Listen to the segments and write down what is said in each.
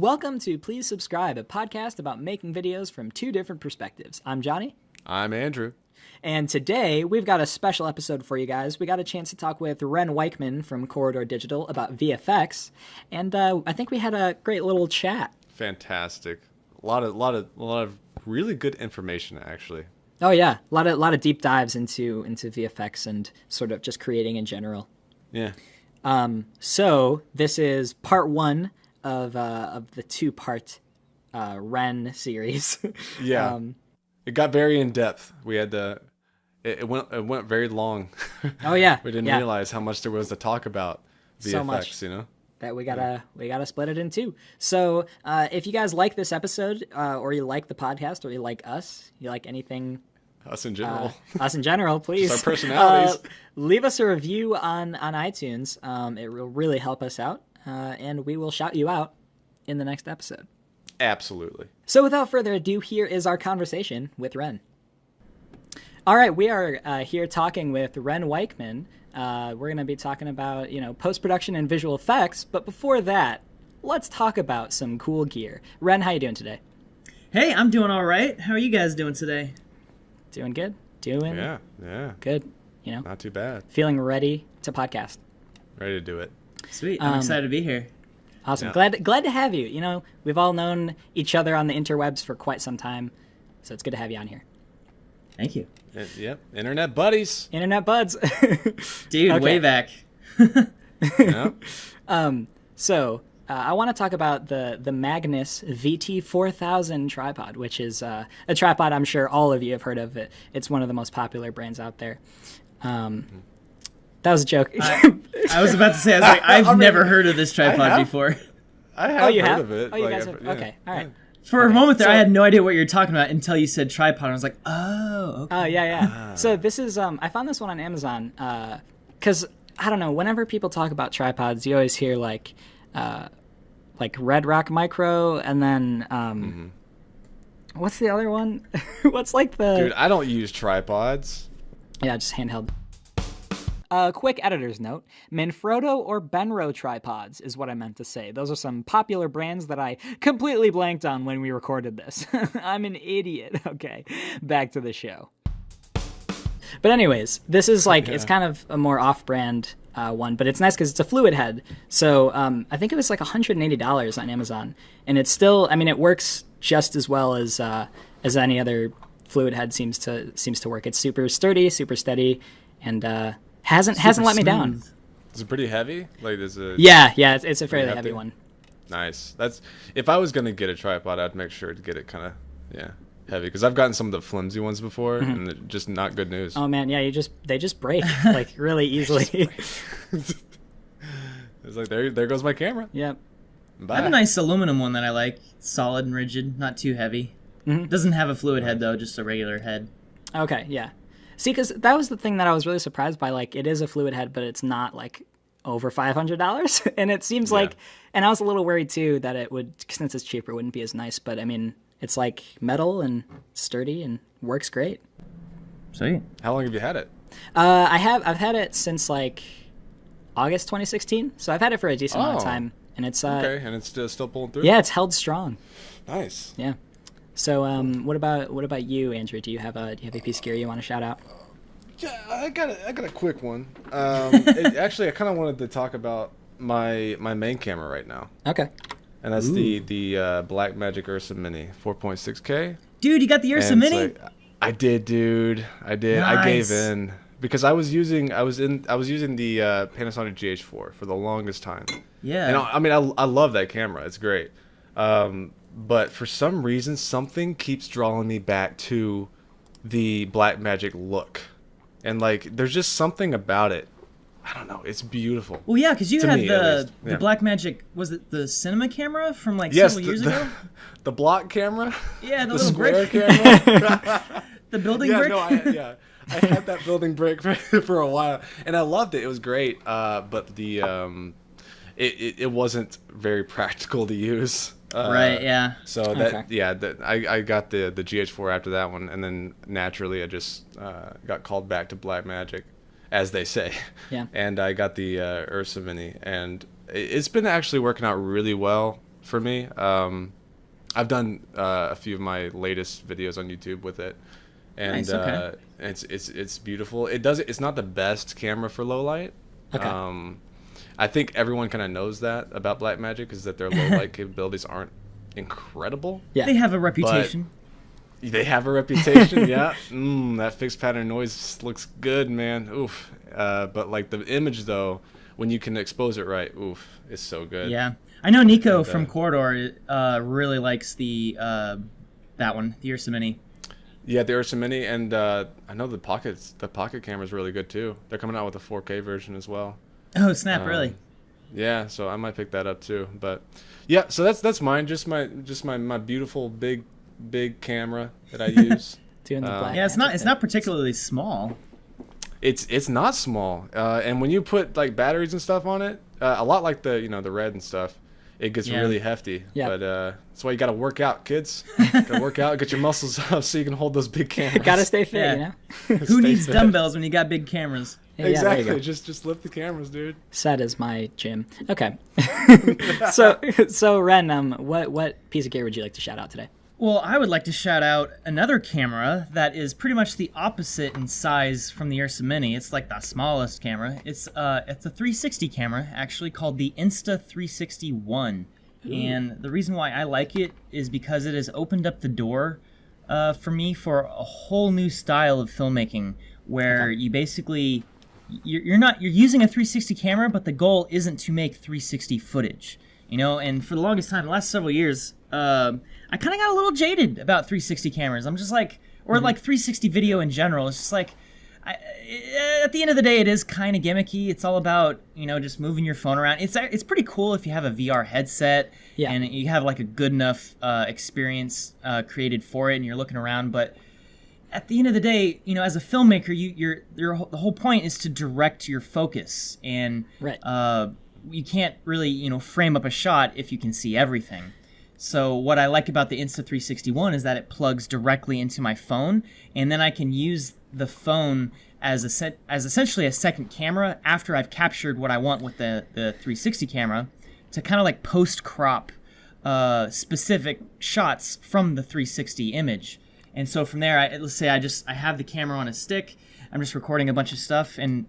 Welcome to Please Subscribe, a podcast about making videos from two different perspectives. I'm Johnny. I'm Andrew. And today, we've got a special episode for you guys. We got a chance to talk with Wren Weichman from Corridor Digital about VFX, and I think we had a great little chat. Fantastic. A lot of really good information, actually. Oh yeah, a lot of deep dives into VFX and sort of just creating in general. Yeah. So this is part one of the two-part Wren series. Yeah. It got very in depth. We had it went very long. Oh yeah. We didn't realize how much there was to talk about VFX, so much, you know? That we gotta split it in two. So if you guys like this episode, or you like the podcast, or you like us, you like anything, Us in general. Please. Just our personalities. Leave us a review on iTunes. It will really help us out, and we will shout you out in the next episode. Absolutely. So without further ado, here is our conversation with Wren. All right, we are here talking with Wren Weichman. We're going to be talking about, post-production and visual effects. But before that, let's talk about some cool gear. Wren, how you doing today? Hey, I'm doing all right. How are you guys doing today? Doing good. Yeah. Good. Not too bad. Feeling ready to podcast. Ready to do it. Sweet. I'm excited to be here. Awesome. Yeah. Glad to have you. We've all known each other on the interwebs for quite some time, so it's good to have you on here. Thank you. Yep. Internet buddies. Internet buds. Dude, Okay. way back. Yep. So I want to talk about the Magnus VT4000 tripod, which is a tripod I'm sure all of you have heard of. It's one of the most popular brands out there. That was a joke. I was about to say, I've never heard of this tripod before. I have you heard have? of it. Oh, you Like, guys have? yeah. Okay, all right. For a moment there, so- I had no idea what you were talking about until you said tripod. I was like, oh, okay. Oh, yeah. So this is, I found this one on Amazon, because, I don't know, whenever people talk about tripods, you always hear, like Red Rock Micro, and then, what's the other one? What's like the... Dude, I don't use tripods. Yeah, just handheld. Quick editor's note, Manfrotto or Benro tripods is what I meant to say. Those are some popular brands that I completely blanked on when we recorded this. I'm an idiot. Okay, back to the show. But anyways, this is it's kind of a more off-brand one, but it's nice because it's a fluid head. So I think it was like $180 on Amazon, and it's still, it works just as well as any other fluid head seems to work. It's super sturdy, super steady, and hasn't let me down. Is it pretty heavy? Like, is it? Yeah, it's a fairly heavy one. Nice. That's if I was gonna get a tripod, I'd make sure to get it kind of heavy, because I've gotten some of the flimsy ones before, and they're just not good news. Oh man, yeah, they just break like really easily. It's like there goes my camera. Yep. Bye. I have a nice aluminum one that I like. Solid and rigid, not too heavy. Doesn't have a fluid head, though, just a regular head. Okay, yeah. See, because that was the thing that I was really surprised by. Like, it is a fluid head, but it's not like over $500, and it seems like. And I was a little worried too that it would, since it's cheaper, it wouldn't be as nice. But it's like metal and sturdy and works great. Sweet. How long have you had it? I've had it since like August 2016, so I've had it for a decent amount of time, and it's okay, and it's still pulling through. Yeah, it's held strong. Nice. Yeah. So, what about you, Andrew? Do you have a piece of gear you want to shout out? Yeah, I got a quick one. Actually, I kind of wanted to talk about my main camera right now. Okay. And that's the Blackmagic Ursa Mini 4.6K. Dude, you got the Ursa Mini? I did, dude. I did. Nice. I gave in because I was using the Panasonic GH4 for the longest time. Yeah. And I love that camera. It's great. But for some reason, something keeps drawing me back to the Blackmagic look. And, there's just something about it. I don't know. It's beautiful. Well, yeah, because you had the Yeah. Blackmagic, was it the cinema camera from, several years ago? The block camera? Yeah, the The little square brick. camera? The building brick? No, I had that building brick for a while, and I loved it. It was great, but it wasn't very practical to use. Right, yeah. So I got the GH4 after that one, and then naturally I just got called back to Blackmagic, as they say. Yeah. And I got the Ursa Mini, and it's been actually working out really well. for me. I've done a few of my latest videos on YouTube with it, and Nice, okay. it's beautiful. It's not the best camera for low light. Okay. I think everyone kind of knows that about Blackmagic, is that their low light capabilities aren't incredible. Yeah. They have a reputation. They have a reputation, yeah. That fixed pattern noise looks good, man. Oof. But like the image though, when you can expose it right, oof, it's so good. Yeah, I know Nico And, from Corridor really likes the that one, the Ursa Mini. Yeah, the Ursa Mini, and I know the Pocket camera is really good too. They're coming out with a 4K version as well. Oh snap! Really? Yeah, so I might pick that up too. But yeah, so that's mine. Just my beautiful big camera that I use. Doing the black. Yeah, it's not particularly small. It's not small, and when you put like batteries and stuff on it, a lot like the the Red and stuff, it gets really hefty. Yeah. But that's why you got to work out, kids. Got to work out, get your muscles up so you can hold those big cameras. Gotta stay fit, Yeah. you know? Who Stay needs fit. dumbbells when you got big cameras? Yeah, there you Exactly. go. Just lift the cameras, dude. Set is my gym. Okay. so Ren, what piece of gear would you like to shout out today? Well, I would like to shout out another camera that is pretty much the opposite in size from the Ursa Mini. It's like the smallest camera. It's a 360 camera, actually, called the Insta360 And the reason why I like it is because it has opened up the door for me for a whole new style of filmmaking, where you basically you're using a 360 camera, but the goal isn't to make 360 footage. And for the longest time, the last several years, I kind of got a little jaded about 360 cameras. I'm just like, or like 360 video in general. It's just like, at the end of the day, it is kind of gimmicky. It's all about, just moving your phone around. It's pretty cool if you have a VR headset and you have like a good enough experience created for it, and you're looking around. But at the end of the day, as a filmmaker, the whole point is to direct your focus, and you can't really, frame up a shot if you can see everything. So what I like about the Insta360 is that it plugs directly into my phone, and then I can use the phone as essentially a second camera after I've captured what I want with the 360 camera, to kind of like post-crop specific shots from the 360 image. And so from there, let's say I have the camera on a stick, I'm just recording a bunch of stuff, and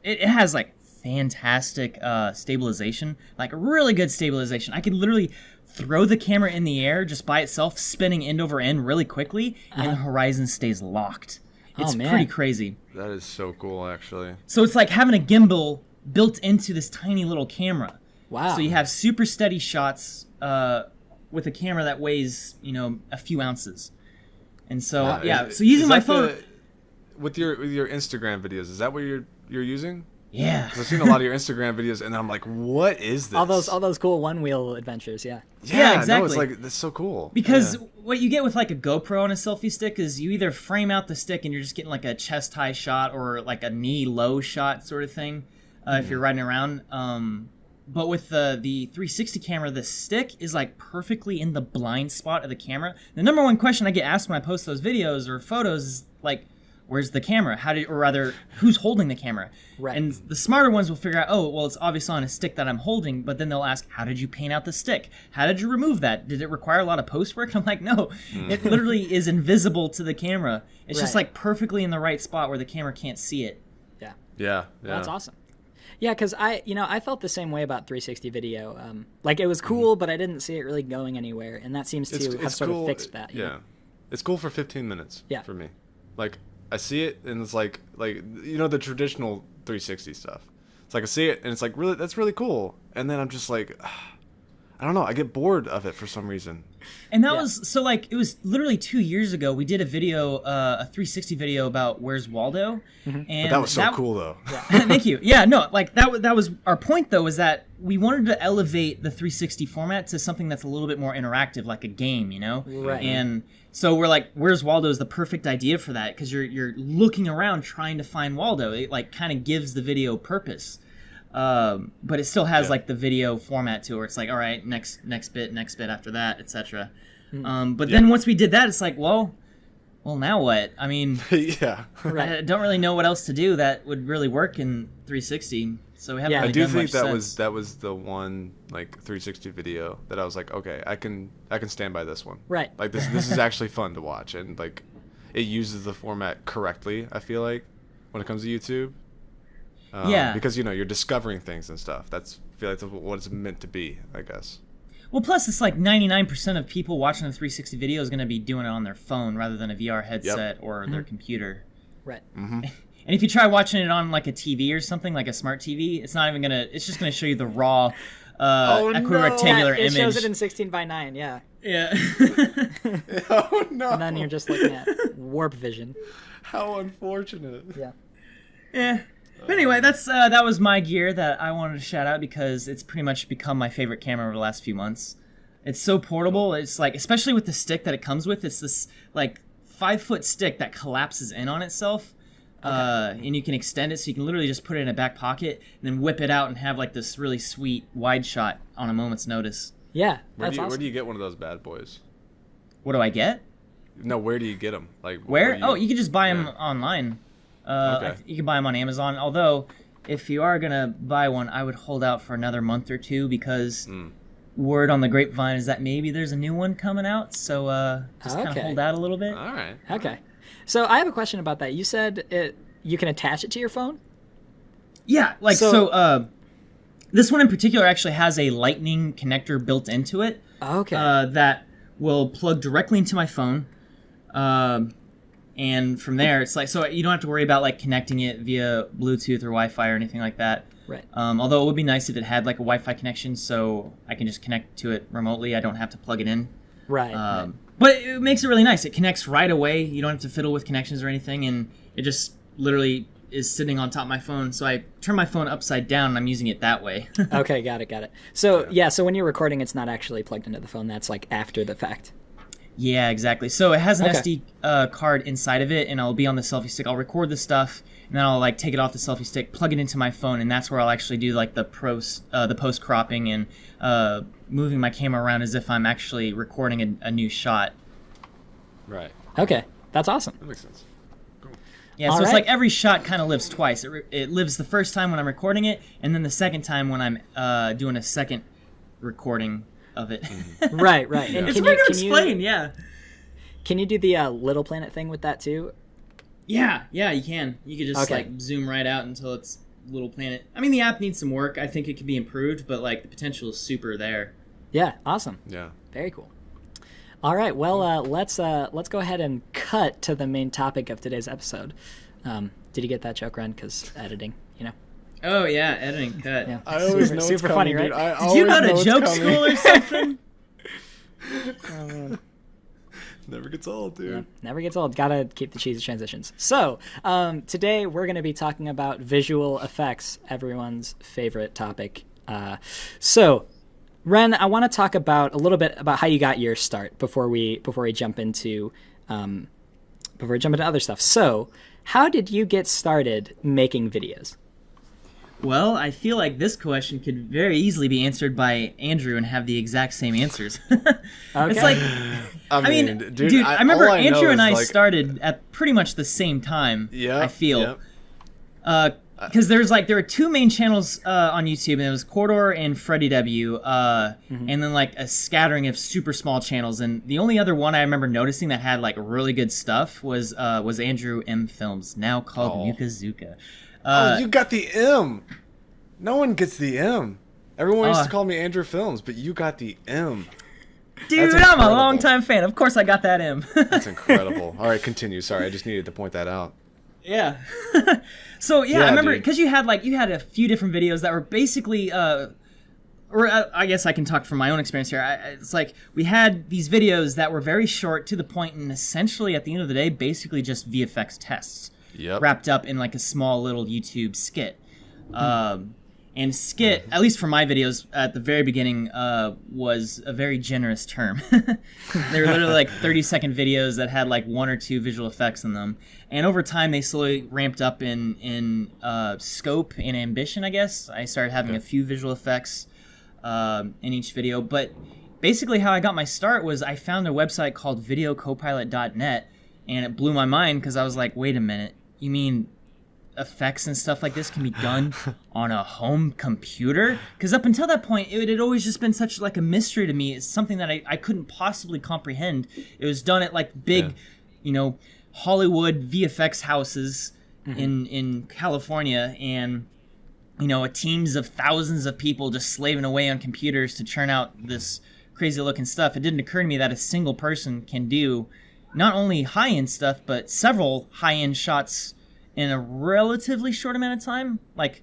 it has like fantastic stabilization, like really good stabilization. I could literally throw the camera in the air just by itself, spinning end over end really quickly, and the horizon stays locked. It's pretty crazy. That is so cool, actually. So it's like having a gimbal built into this tiny little camera. Wow. So you have super steady shots with a camera that weighs, a few ounces. And so, so using my phone... With your Instagram videos, is that what you're using? Yeah. 'Cause I've seen a lot of your Instagram videos, and I'm like, what is this? All those cool one-wheel adventures, yeah. Yeah, exactly. No, it's like, that's so cool. Because what you get with like a GoPro on a selfie stick is you either frame out the stick and you're just getting like a chest high shot or like a knee low shot sort of thing if you're riding around. But with the 360 camera, the stick is like perfectly in the blind spot of the camera. The number one question I get asked when I post those videos or photos is like, where's the camera? Who's holding the camera? Right. And the smarter ones will figure out, oh, well, it's obviously on a stick that I'm holding, but then they'll ask, how did you paint out the stick? How did you remove that? Did it require a lot of post work? I'm like, no, it literally is invisible to the camera. It's just like perfectly in the right spot where the camera can't see it. Yeah. Yeah. Well, that's awesome. Yeah, because I felt the same way about 360 video. Like it was cool, but I didn't see it really going anywhere, and that seems to have sort of fixed that. Yeah, it's cool for 15 minutes. Yeah. For me, like I see it and it's like the traditional 360 stuff. It's like I see it and it's like really that's really cool, and then I'm just like, I don't know, I get bored of it for some reason. And that was so like it was literally 2 years ago. We did a video, a 360 video about Where's Waldo, and But that was so cool though. Thank you. Yeah, no, like that was our point though, was that we wanted to elevate the 360 format to something that's a little bit more interactive, like a game, Right. And so we're like, Where's Waldo is the perfect idea for that, because you're looking around trying to find Waldo. It like kind of gives the video purpose. But it still has like the video format to it, where it's like, all right, next bit after that, etc. But then once we did that, it's like, well, well, now what? I mean, Yeah. I don't really know what else to do that would really work in 360. So we haven't Yeah. really I do done think much that since. was the one like 360 video that I was like, okay, I can stand by this one. Right. Like this is actually fun to watch, and like it uses the format correctly. I feel like when it comes to YouTube. Yeah. Because you're discovering things and stuff. I feel like that's what it's meant to be, I guess. Well, plus it's like 99% of people watching a 360 video is going to be doing it on their phone rather than a VR headset or their computer. Right. And if you try watching it on like a TV or something, like a smart TV, it's not even gonna. It's just gonna show you the raw, equirectangular It image. shows it in 16:9. Yeah. Yeah. Oh no! And then you're just looking at warp vision. How unfortunate. Yeah. Yeah. But anyway, that was my gear that I wanted to shout out because it's pretty much become my favorite camera over the last few months. It's so portable. It's like, especially with the stick that it comes with, it's this like 5-foot stick that collapses in on itself. And you can extend it so you can literally just put it in a back pocket and then whip it out and have like this really sweet wide shot on a moment's notice. Yeah. Where That's do you get one of those bad boys? What do I get? No, where do you get them? Like Where? Oh, you can just buy them online. Okay. You can buy them on Amazon. Although, if you are gonna buy one, I would hold out for another month or two because word on the grapevine is that maybe there's a new one coming out. So just kind of hold out a little bit. All right. Okay. So I have a question about that. You said you can attach it to your phone? Yeah, like so. This one in particular actually has a lightning connector built into it. Okay. That will plug directly into my phone. And from there, it's like, so you don't have to worry about like connecting it via Bluetooth or Wi-Fi or anything like that. Right. Although it would be nice if it had like a Wi-Fi connection, so I can just connect to it remotely. I don't have to plug it in. Right. But it makes it really nice. It connects right away. You don't have to fiddle with connections or anything, and it just literally is sitting on top of my phone. So I turn my phone upside down, and I'm using it that way. Okay, got it. So so when you're recording, it's not actually plugged into the phone. That's like after the fact. Yeah, exactly. So it has an SD card inside of it, and I'll be on the selfie stick. I'll record the stuff, and then I'll like take it off the selfie stick, plug it into my phone, and that's where I'll actually do like the post cropping and moving my camera around as if I'm actually recording a new shot. Right. Okay, that's awesome. That makes sense. Cool. Yeah, so All it's right. like every shot kind of lives twice. It lives the first time when I'm recording it, and then the second time when I'm doing a second recording of it. Right. And It's hard to explain, yeah. Can you do the Little Planet thing with that too? Yeah, you can. You could just Okay. like zoom right out until it's Little Planet. I mean, the app needs some work. I think it could be improved, but like the potential is super there. Yeah, awesome. Yeah. Very cool. All right, well, let's go ahead and cut to the main topic of today's episode. Did you get that joke, Ren? Because editing, Oh yeah, editing cut. Yeah. I always Super- know super it's funny, coming, right? dude. Did you go to joke school or something? Oh, man. Never gets old, dude. Yeah, never gets old. Gotta keep the cheesy transitions. So, today we're going to be talking about visual effects, everyone's favorite topic. So, Ren, I want to talk about a little bit about how you got your start before we jump into other stuff. So, how did you get started making videos? Well, I feel like this question could very easily be answered by Andrew and have the exact same answers. It's like, I mean, dude, I remember all I know Andrew and is, I like, started at pretty much the same time. Yeah, I feel. Yep. Because there were two main channels on YouTube, and it was Corridor and Freddy W, and then like a scattering of super small channels. And the only other one I remember noticing that had like really good stuff was Andrew M Films, now called Yukazuka. You got the M. No one gets the M. Everyone used to call me Andrew Films, but you got the M. Dude, That's I'm a incredible. longtime fan. Of course I got that M. That's incredible. All right, continue. Sorry, I just needed to point that out. Yeah. So yeah, Yeah, I remember dude. because you had a few different videos that were basically, I guess I can talk from my own experience here. It's like we had these videos that were very short to the point, and essentially at the end of the day, basically just VFX tests Yep. wrapped up in like a small little YouTube skit. And skit, at least for my videos at the very beginning, was a very generous term. They were literally like 30-second videos that had like one or two visual effects in them. And over time, they slowly ramped up in scope and ambition, I guess. I started having a few visual effects in each video. But basically how I got my start was I found a website called videocopilot.net. and it blew my mind because I was like, wait a minute, you mean effects and stuff like this can be done on a home computer? Because up until that point, it had always just been such like a mystery to me. It's something that I couldn't possibly comprehend. It was done at like big, Hollywood VFX houses in California, and teams of thousands of people just slaving away on computers to churn out this crazy looking stuff. It didn't occur to me that a single person can do not only high-end stuff, but several high-end shots in a relatively short amount of time, like,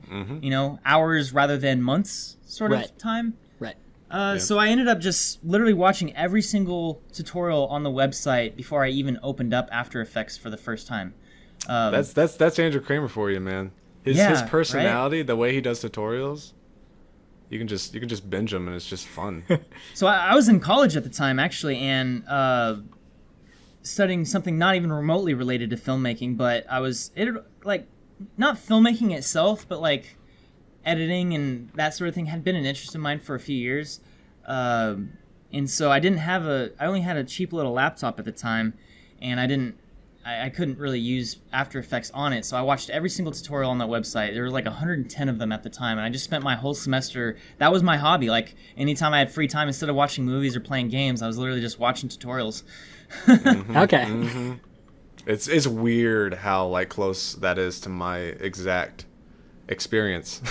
hours rather than months sort of time. Right. So I ended up just literally watching every single tutorial on the website before I even opened up After Effects for the first time. That's Andrew Kramer for you, man. His personality, the way he does tutorials, you can just binge them and it's just fun. So I was in college at the time, actually, and studying something not even remotely related to filmmaking, but not filmmaking itself, but like editing and that sort of thing had been an interest of mine for a few years. And so I only had a cheap little laptop at the time, and I couldn't really use After Effects on it, so I watched every single tutorial on that website. There were like 110 of them at the time, and I just spent my whole semester. That was my hobby. Like, anytime I had free time, instead of watching movies or playing games, I was literally just watching tutorials. Okay. It's weird how like close that is to my exact experience.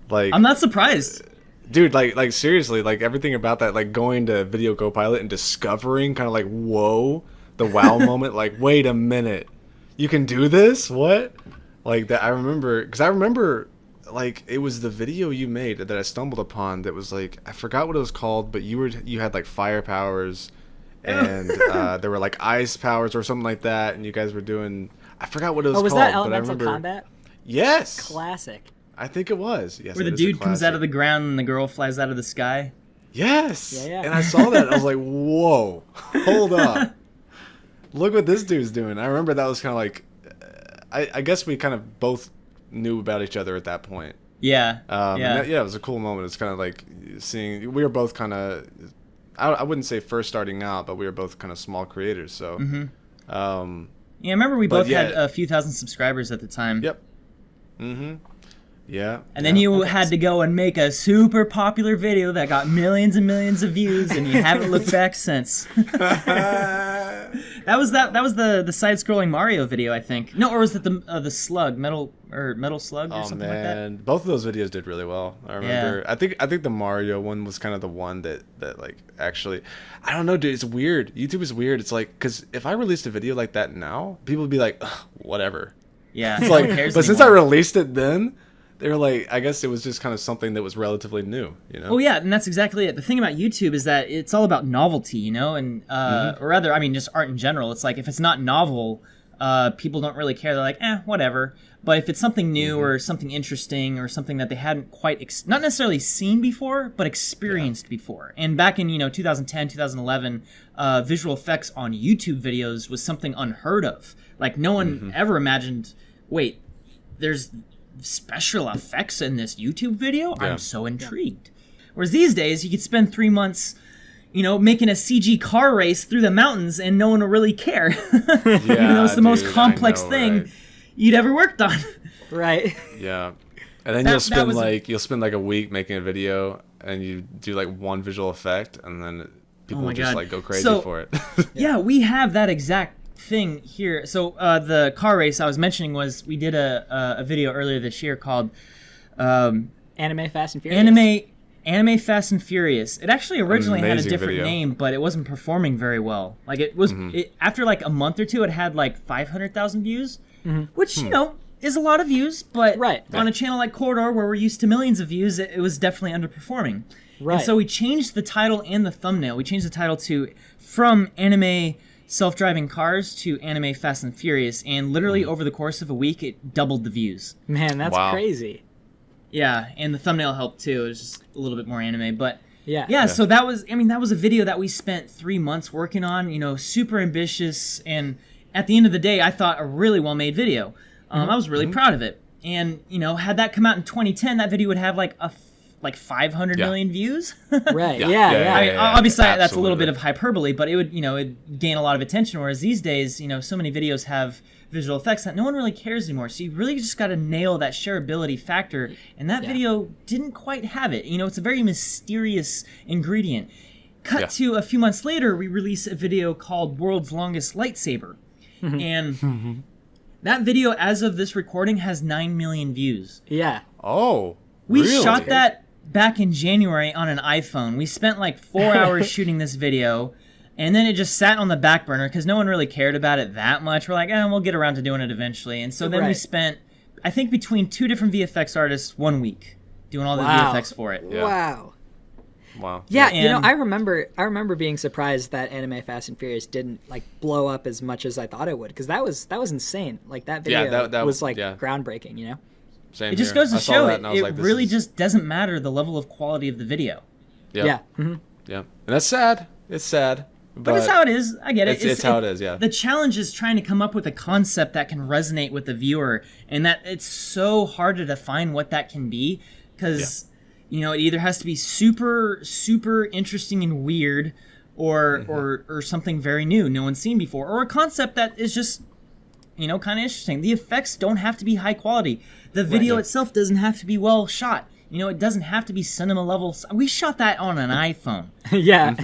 Like, I'm not surprised. Dude, like seriously, like everything about that, like going to Video Copilot and discovering kind of like, whoa, the wow moment, like, wait a minute, you can do this? What? Like that, I remember like it was the video you made that I stumbled upon that was like, I forgot what it was called, but you had like fire powers and there were like ice powers or something like that, and you guys were doing, I forgot what it was called. Was that but I Elemental remember, Combat? Yes. Classic. I think it was. Yes. Where the dude comes out of the ground and the girl flies out of the sky. Yes. Yeah. And I saw that. I was like, whoa, hold up. Look what this dude's doing. I remember that was kind of like, I guess we kind of both knew about each other at that point. Yeah. It was a cool moment. It's kind of like seeing, we were both kind of, I wouldn't say first starting out, but we were both kind of small creators. So, I remember we both had a few thousand subscribers at the time. Yep. Yeah. And then you had to go and make a super popular video that got millions and millions of views, and you haven't looked back since. That was the side-scrolling Mario video, I think. No, or was it the Slug, Metal Slug, or something like that? Both of those videos did really well. I remember. Yeah. I think the Mario one was kind of the one that like actually, I don't know, dude. It's weird. YouTube is weird. It's like, because if I released a video like that now, people would be like, whatever. Yeah. It's like, but since I released it then, they were like, I guess it was just kind of something that was relatively new, you know? Oh, yeah, and that's exactly it. The thing about YouTube is that it's all about novelty, you know? And, or rather, I mean, just art in general. It's like, if it's not novel, people don't really care. They're like, whatever. But if it's something new or something interesting or something that they hadn't quite, not necessarily seen before, but experienced before. And back in, 2010, 2011, visual effects on YouTube videos was something unheard of. Like, no one ever imagined, wait, there's special effects in this YouTube video? Yeah. I'm so intrigued. Whereas these days, you could spend 3 months, making a CG car race through the mountains and no one will really care. Even though it's the most complex thing you'd ever worked on. Right. Yeah. And then you'll spend like a week making a video and you do like one visual effect and then people will just like go crazy for it. Yeah, we have that exact thing here. So the car race I was mentioning was, we did a video earlier this year called Anime Fast and Furious. Anime Fast and Furious. It actually originally had a different name, but it wasn't performing very well. Like, it was after like a month or two, it had like 500,000 views, which is a lot of views, but on a channel like Corridor, where we're used to millions of views, it was definitely underperforming. Right. And so we changed the title and the thumbnail. We changed the title to From Anime Self-Driving Cars to Anime Fast and Furious, and literally over the course of a week, it doubled the views. Man, that's crazy. Yeah, and the thumbnail helped too. It was just a little bit more anime, but yeah. So that was a video that we spent 3 months working on. Super ambitious, and at the end of the day, I thought a really well-made video. I was really proud of it, and had that come out in 2010, that video would have like like 500 Yeah. million views. Right. Yeah, Yeah. yeah, Yeah. I mean, obviously that's a little absolutely. bit of hyperbole, but it would, it'd gain a lot of attention. Whereas these days, so many videos have visual effects that no one really cares anymore. So you really just got to nail that shareability factor, and that video didn't quite have it. It's a very mysterious ingredient. Cut to a few months later, we release a video called "World's Longest Lightsaber," and that video, as of this recording, has 9 million views. Yeah. Oh, We really? shot that back in January on an iPhone. We spent like 4 hours shooting this video, and then it just sat on the back burner because no one really cared about it that much. We're like, we'll get around to doing it eventually. And so then we Right. spent, I think, between 2 different VFX artists 1 week doing all the Wow. VFX for it. Yeah. Wow. Wow. Yeah, And- I remember being surprised that Anime Fast and Furious didn't like blow up as much as I thought it would, because that was insane. Like that video Yeah, that was like yeah. groundbreaking. Same It just here. goes to I saw show that it, and I was it like, this really is- just doesn't matter the level of quality of the video. Yeah. Mhm. Yeah. And that's sad. It's sad. But it's how it is. I get it. It's how it is, yeah. The challenge is trying to come up with a concept that can resonate with the viewer, and that it's so hard to define what that can be, because it either has to be super, super interesting and weird, or something very new, no one's seen before, or a concept that is just kind of interesting. The effects don't have to be high quality. The video itself doesn't have to be well shot. It doesn't have to be cinema level. We shot that on an iPhone. Yeah.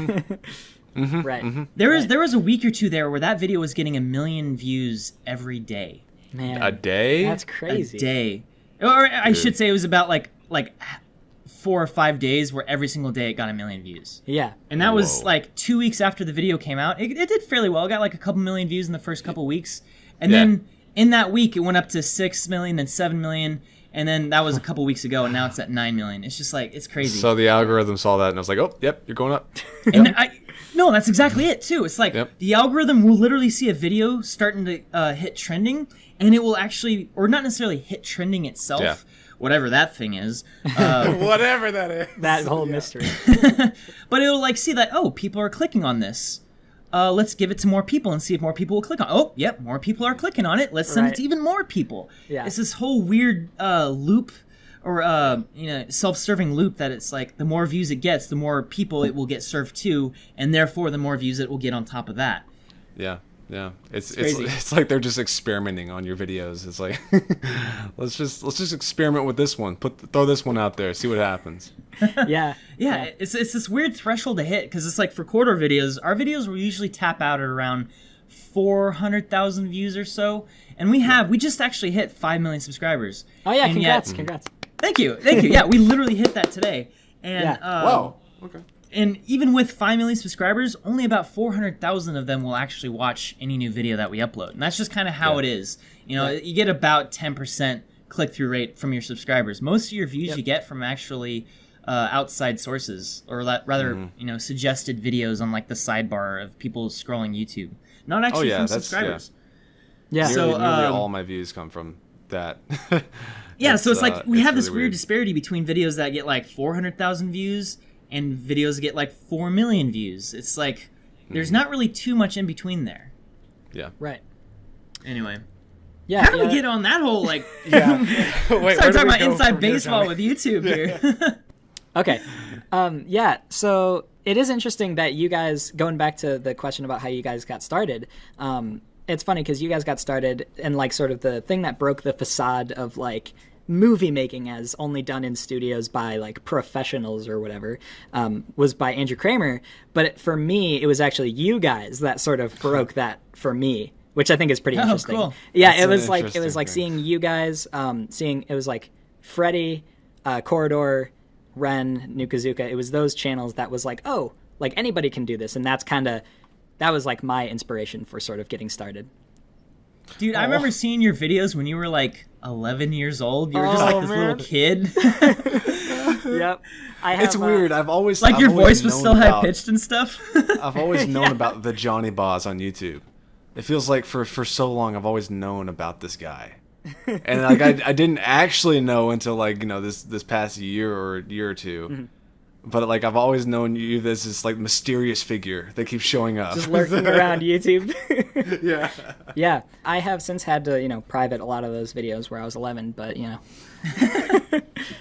Mm-hmm. Right. There was a week or two there where that video was getting 1 million views every day. Man. A day? That's crazy. A day. Or I should say it was about like 4 or 5 days where every single day it got 1 million views. Yeah. And that was Whoa. like 2 weeks after the video came out. It did fairly well. It got like a couple million views in the first couple weeks. And Yeah. then in that week it went up to 6 million, then 7 million. And then that was a couple weeks ago, and now it's at 9 million. It's just like, it's crazy. So the algorithm saw that and I was like, oh, yep, you're going up. And no, that's exactly it too. It's like Yep. the algorithm will literally see a video starting to hit trending, and it will actually, or not necessarily hit trending itself, Yeah. whatever that thing is, Whatever that is. That whole mystery. but it will like see that, oh, people are clicking on this. Let's give it to more people and see if more people will click on it. Oh, yep, more people are clicking on it. Let's send it Right. to even more people. Yeah. It's this whole weird loop, or self-serving loop, that it's like the more views it gets, the more people it will get served to, and therefore the more views it will get on top of that. Yeah. Yeah. It's crazy. it's like they're just experimenting on your videos. It's like let's just experiment with this one. Throw this one out there, see what happens. Yeah. Yeah, it's this weird threshold to hit, because it's like for quarter videos, our videos will usually tap out at around 400,000 views or so, and we just actually hit 5 million subscribers. Oh yeah, And congrats, yet- congrats. Thank you. Yeah, we literally hit that today, and Yeah. Wow. Okay. and even with 5 million subscribers, only about 400,000 of them will actually watch any new video that we upload, and that's just kind of how it is. You get about 10% click-through rate from your subscribers. Most of your views you get from actually outside sources, or rather, suggested videos on like the sidebar of people scrolling YouTube, not actually yeah, from that's- subscribers. Yeah. So, Nearly all my views come from that. Yeah, so it's like we have this really weird disparity between videos that get like 400,000 views and videos that get like 4 million views. It's like there's not really too much in between there. Yeah. Right. Anyway, Yeah. how do yeah. we get on that whole like Wait, start talking about inside baseball with YouTube here? Okay. Yeah. So it is interesting that you guys, going back to the question about how you guys got started, it's funny because you guys got started, and like sort of the thing that broke the facade of like movie making as only done in studios by like professionals or whatever, was by Andrew Kramer. But for me, it was actually you guys that sort of broke that for me, which I think is pretty interesting. Cool. Yeah, That's it an was like interesting thing. seeing you guys, it was like Freddie, Corridor, Wren, Nukazuka. It was those channels that was like, oh, like anybody can do this, and that was like my inspiration for sort of getting started. Dude, I remember seeing your videos when you were like 11 years old. You were just Oh, like this man. little kid. Yep. I have, It's weird. I've always Like I've your always voice was known still high about- pitched and stuff. I've always known about the johnyboz on YouTube. It feels like for so long I've always known about this guy, and like I didn't actually know until like this past year or 2. but like I've always known you as this like mysterious figure that keeps showing up. Just lurking around YouTube. Yeah. Yeah, I have since had to, private a lot of those videos where I was 11, but,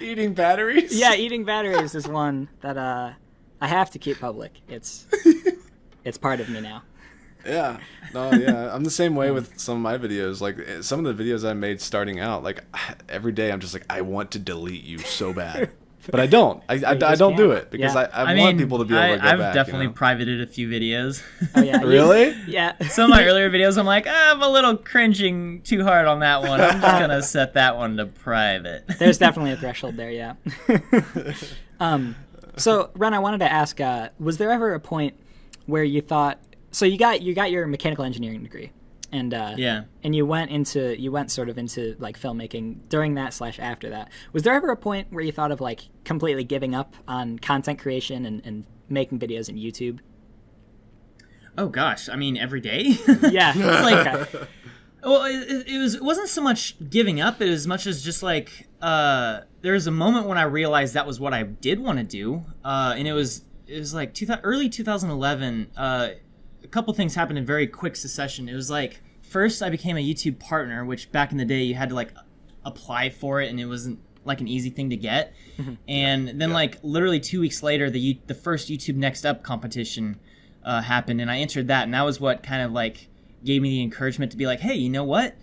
Eating batteries? Yeah, eating batteries is one that I have to keep public. It's part of me now. Yeah. No, yeah. I'm the same way with some of my videos. Like some of the videos I made starting out, like every day I'm just like, I want to delete you so bad. But I don't. I don't do it because I want people to be able to go I've back. I've definitely privated a few videos. Oh, yeah. Really? Yeah. Some of my earlier videos, I'm like, I'm a little cringing too hard on that one. I'm just gonna set that one to private. There's definitely a threshold there, yeah. So, Wren, I wanted to ask, was there ever a point where you thought, so you got your mechanical engineering degree, and Yeah. and you went sort of into like filmmaking during that / after that. Was there ever a point where you thought of like completely giving up on content creation and making videos in YouTube? Oh gosh, I mean every day. Yeah, It's like, okay. well, it wasn't so much giving up as much as just like there was a moment when I realized that was what I did want to do, and it was like early 2011. A couple things happened in very quick succession. It was like first I became a YouTube partner, which back in the day you had to like apply for it, and it wasn't like an easy thing to get. And then like literally 2 weeks later, the first YouTube Next Up competition happened, and I entered that, and that was what kind of like gave me the encouragement to be like, hey, you know what?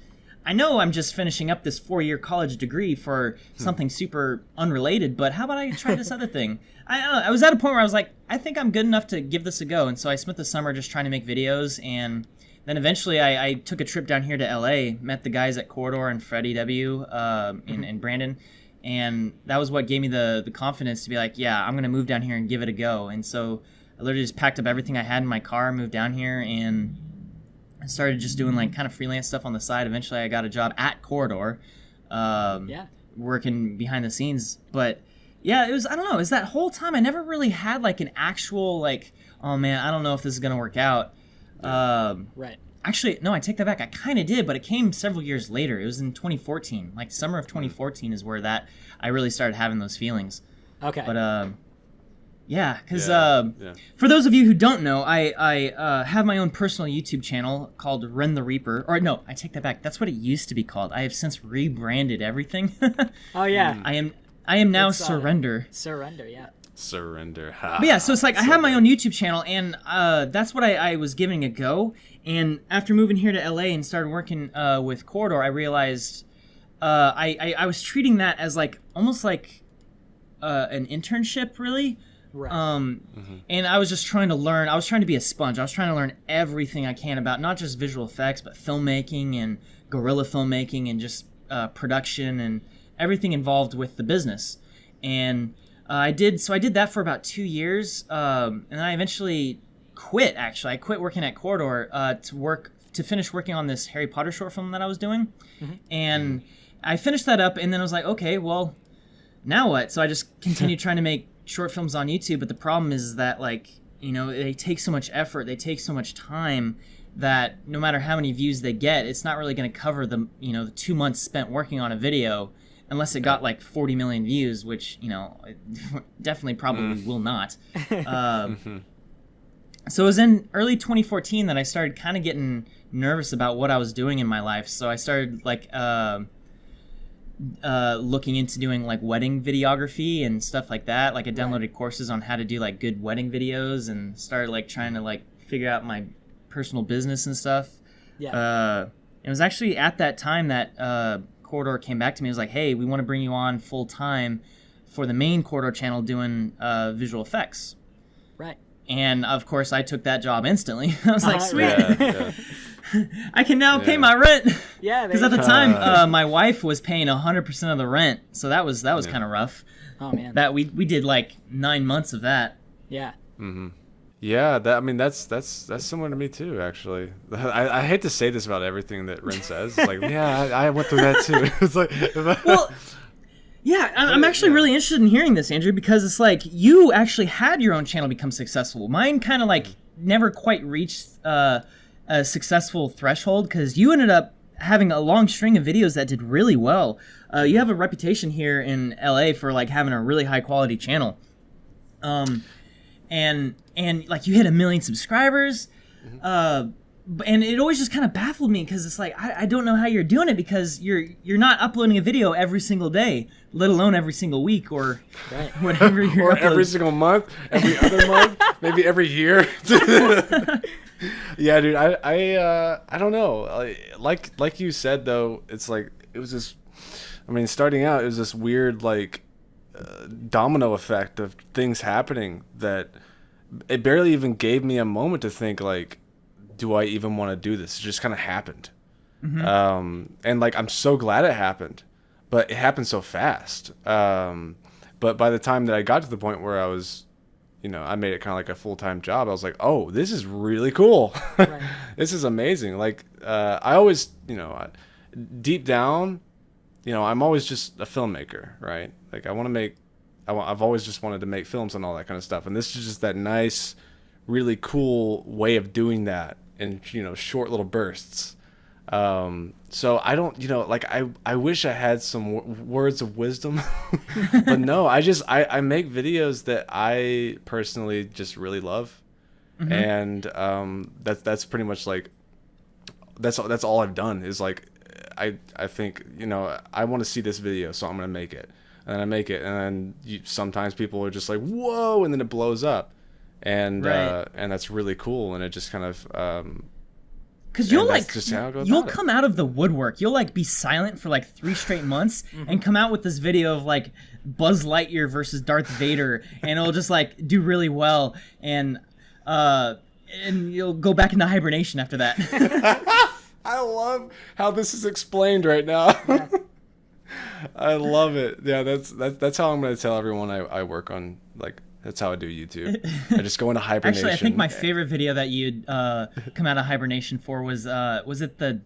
I know I'm just finishing up this 4-year college degree for something super unrelated, but how about I try this other thing? I was at a point where I was like, I think I'm good enough to give this a go. And so I spent the summer just trying to make videos. And then eventually I took a trip down here to LA, met the guys at Corridor and Freddie W. And Brandon. And that was what gave me the confidence to be like, yeah, I'm going to move down here and give it a go. And so I literally just packed up everything I had in my car, moved down here, and I started just doing like kind of freelance stuff on the side. Eventually I got a job at Corridor, working behind the scenes. But yeah, it was, I don't know, it was that whole time I never really had like an actual like, oh man, I don't know if this is going to work out. Right. Actually, no, I take that back. I kind of did, but it came several years later. It was in 2014. Like summer of 2014 is where I really started having those feelings. Okay. But yeah, because Yeah. for those of you who don't know, I have my own personal YouTube channel called Wren the Reaper. Or no, I take that back. That's what it used to be called. I have since rebranded everything. Oh yeah. I am now It's, Surrender. Surrender, yeah. Surrender. But yeah, so it's like I have my own YouTube channel, and that's what I was giving a go. And after moving here to LA and started working with Corridor, I realized I was treating that as like almost like an internship, really. Right. And I was just trying to learn. I was trying to be a sponge. I was trying to learn everything I can about not just visual effects, but filmmaking and guerrilla filmmaking and just production and everything involved with the business. And I did that for about 2 years, and then I eventually quit. Actually, I quit working at Corridor to finish working on this Harry Potter short film that I was doing, and I finished that up. And then I was like, okay, well, now what? So I just continued trying to make short films on YouTube. But the problem is that they take so much effort, they take so much time that no matter how many views they get, it's not really going to cover the 2 months spent working on a video. Unless it got like 40 million views, which, definitely probably will not. So it was in early 2014 that I started kind of getting nervous about what I was doing in my life. So I started like looking into doing like wedding videography and stuff like that. Like I downloaded courses on how to do like good wedding videos and started like trying to like figure out my personal business and stuff. Yeah. It was actually at that time that Corridor came back to me and was like, hey, we want to bring you on full time for the main Corridor channel doing visual effects. Right. And of course I took that job instantly. I was like, sweet. Yeah. I can now pay my rent. Yeah. Because at the time my wife was paying 100% of the rent. So that was kind of rough. Oh man. That we did like 9 months of that. Yeah. Mm-hmm. Yeah, that's similar to me too. Actually, I hate to say this about everything that Wren says. It's like, yeah, I went through that too. It's like, well, yeah, I'm actually really interested in hearing this, Andrew, because it's like you actually had your own channel become successful. Mine kind of like never quite reached a successful threshold because you ended up having a long string of videos that did really well. You have a reputation here in LA for like having a really high quality channel. And like you hit 1 million subscribers, and it always just kind of baffled me because it's like I don't know how you're doing it because you're not uploading a video every single day, let alone every single week or whatever you're or every single month, every other month, maybe every year. Yeah, dude, I don't know. Like you said though, it's like it was this. I mean, starting out, it was this weird like domino effect of things happening that it barely even gave me a moment to think like, do I even want to do this? It just kind of happened. And like I'm so glad it happened, but it happened so fast. But by the time that I got to the point where I was, I made it kind of like a full-time job, I was like, oh, this is really cool. Right. This is amazing. Like I always, deep down, I'm always just a filmmaker, right? Like I've always just wanted to make films and all that kind of stuff. And this is just that nice, really cool way of doing that in, short little bursts. So I don't, like I wish I had some words of wisdom, but no, I make videos that I personally just really love. And that's pretty much like, that's all I've done is like, I think, I want to see this video, so I'm going to make it. And then I make it, and then sometimes people are just like, whoa, and then it blows up. And and that's really cool, and it just kind of... Because you'll come out of the woodwork. You'll like be silent for like 3 straight months and come out with this video of like Buzz Lightyear versus Darth Vader, and it'll just like do really well, and you'll go back into hibernation after that. I love how this is explained right now. Yeah. I love it. Yeah, that's how I'm going to tell everyone I work on. Like, that's how I do YouTube. I just go into hibernation. Actually, I think my favorite video that you'd come out of hibernation for was it the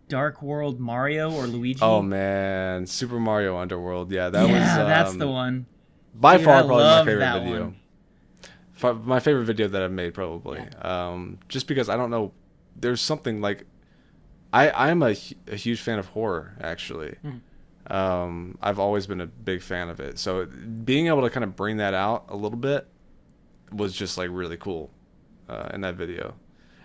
Dark World Mario or Luigi? Oh man, Super Mario Underworld. Yeah, that's the one. By far, probably my favorite video. My favorite video that I've made, probably. Yeah. Just because I don't know, there's something like, I'm a huge fan of horror, actually. I've always been a big fan of it. So being able to kind of bring that out a little bit was just like really cool in that video.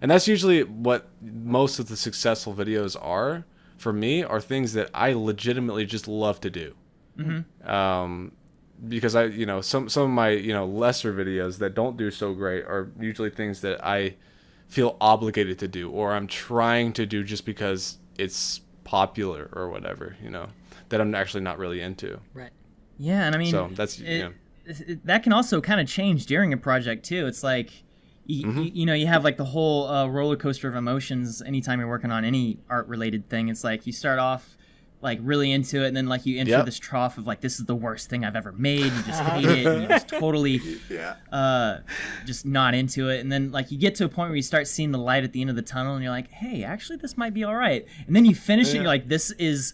And that's usually what most of the successful videos are for me, are things that I legitimately just love to do. Because some of my, lesser videos that don't do so great are usually things that I feel obligated to do, or I'm trying to do just because it's popular or whatever, that I'm actually not really into. Right. Yeah, and I mean, so that's that can also kind of change during a project too. It's like, you have like the whole roller coaster of emotions anytime you're working on any art related thing. It's like you start off like really into it, and then like you enter this trough of like, this is the worst thing I've ever made. You just hate it, and you just totally just not into it. And then like you get to a point where you start seeing the light at the end of the tunnel, and you're like, hey, actually this might be all right. And then you finish it, and you're like, this is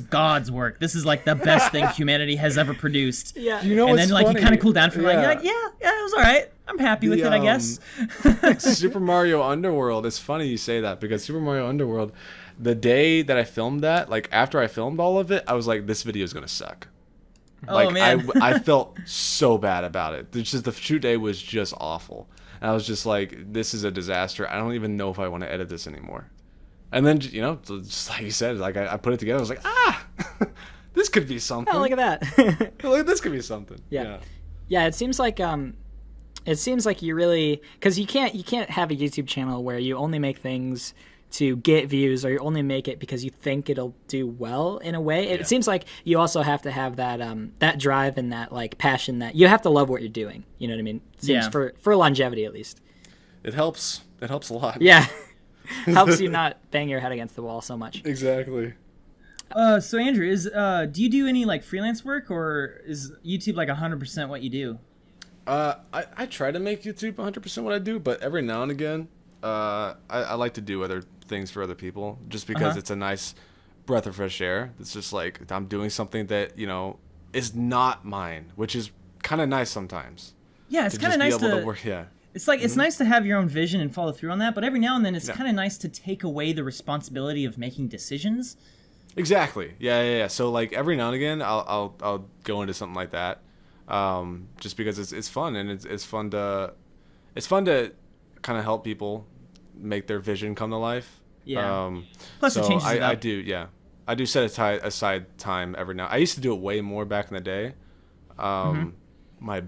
God's work. This is like the best thing humanity has ever produced. Yeah. And then like funny. You kind of cool down for like, you're like, yeah, it was all right. I'm happy with it, I guess. Super Mario Underworld. It's funny you say that, because Super Mario Underworld, the day that I filmed that, like after I filmed all of it, I was like, this video is gonna suck. Like, man. I felt so bad about it. It's just the shoot day was just awful, and I was just like, this is a disaster. I don't even know if I want to edit this anymore. And then just like you said, like I put it together. I was like, this could be something. Oh, look at that. Look, this could be something. Yeah. It seems like you really, because you can't have a YouTube channel where you only make things to get views, or you only make it because you think it'll do well. In a way, it seems like you also have to have that drive and that like passion, that you have to love what you're doing. You know what I mean? It seems for longevity, at least. It helps. It helps a lot. Yeah. Helps you not bang your head against the wall so much. Exactly. So Andrew, do you do any like freelance work, or is YouTube like 100% what you do? I try to make YouTube 100% what I do, but every now and again, I like to do other things for other people, just because it's a nice breath of fresh air. It's just like I'm doing something that is not mine, which is kind of nice sometimes. Yeah, it's kind of nice to work. Yeah. It's like it's nice to have your own vision and follow through on that, but every now and then it's kind of nice to take away the responsibility of making decisions. Exactly. Yeah. So like every now and again, I'll go into something like that. just because it's fun, and it's fun to kind of help people make their vision come to life. Yeah. Plus, so it changes it up. I do set aside time every now. I used to do it way more back in the day. My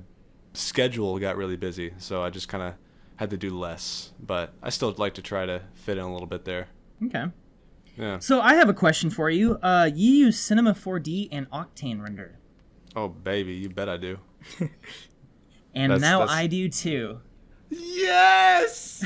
schedule got really busy, so I just kind of had to do less. But I still like to try to fit in a little bit there. Okay. Yeah. So I have a question for you. You use Cinema 4D and Octane render. Oh, baby, you bet I do. And that's... I do too. Yes!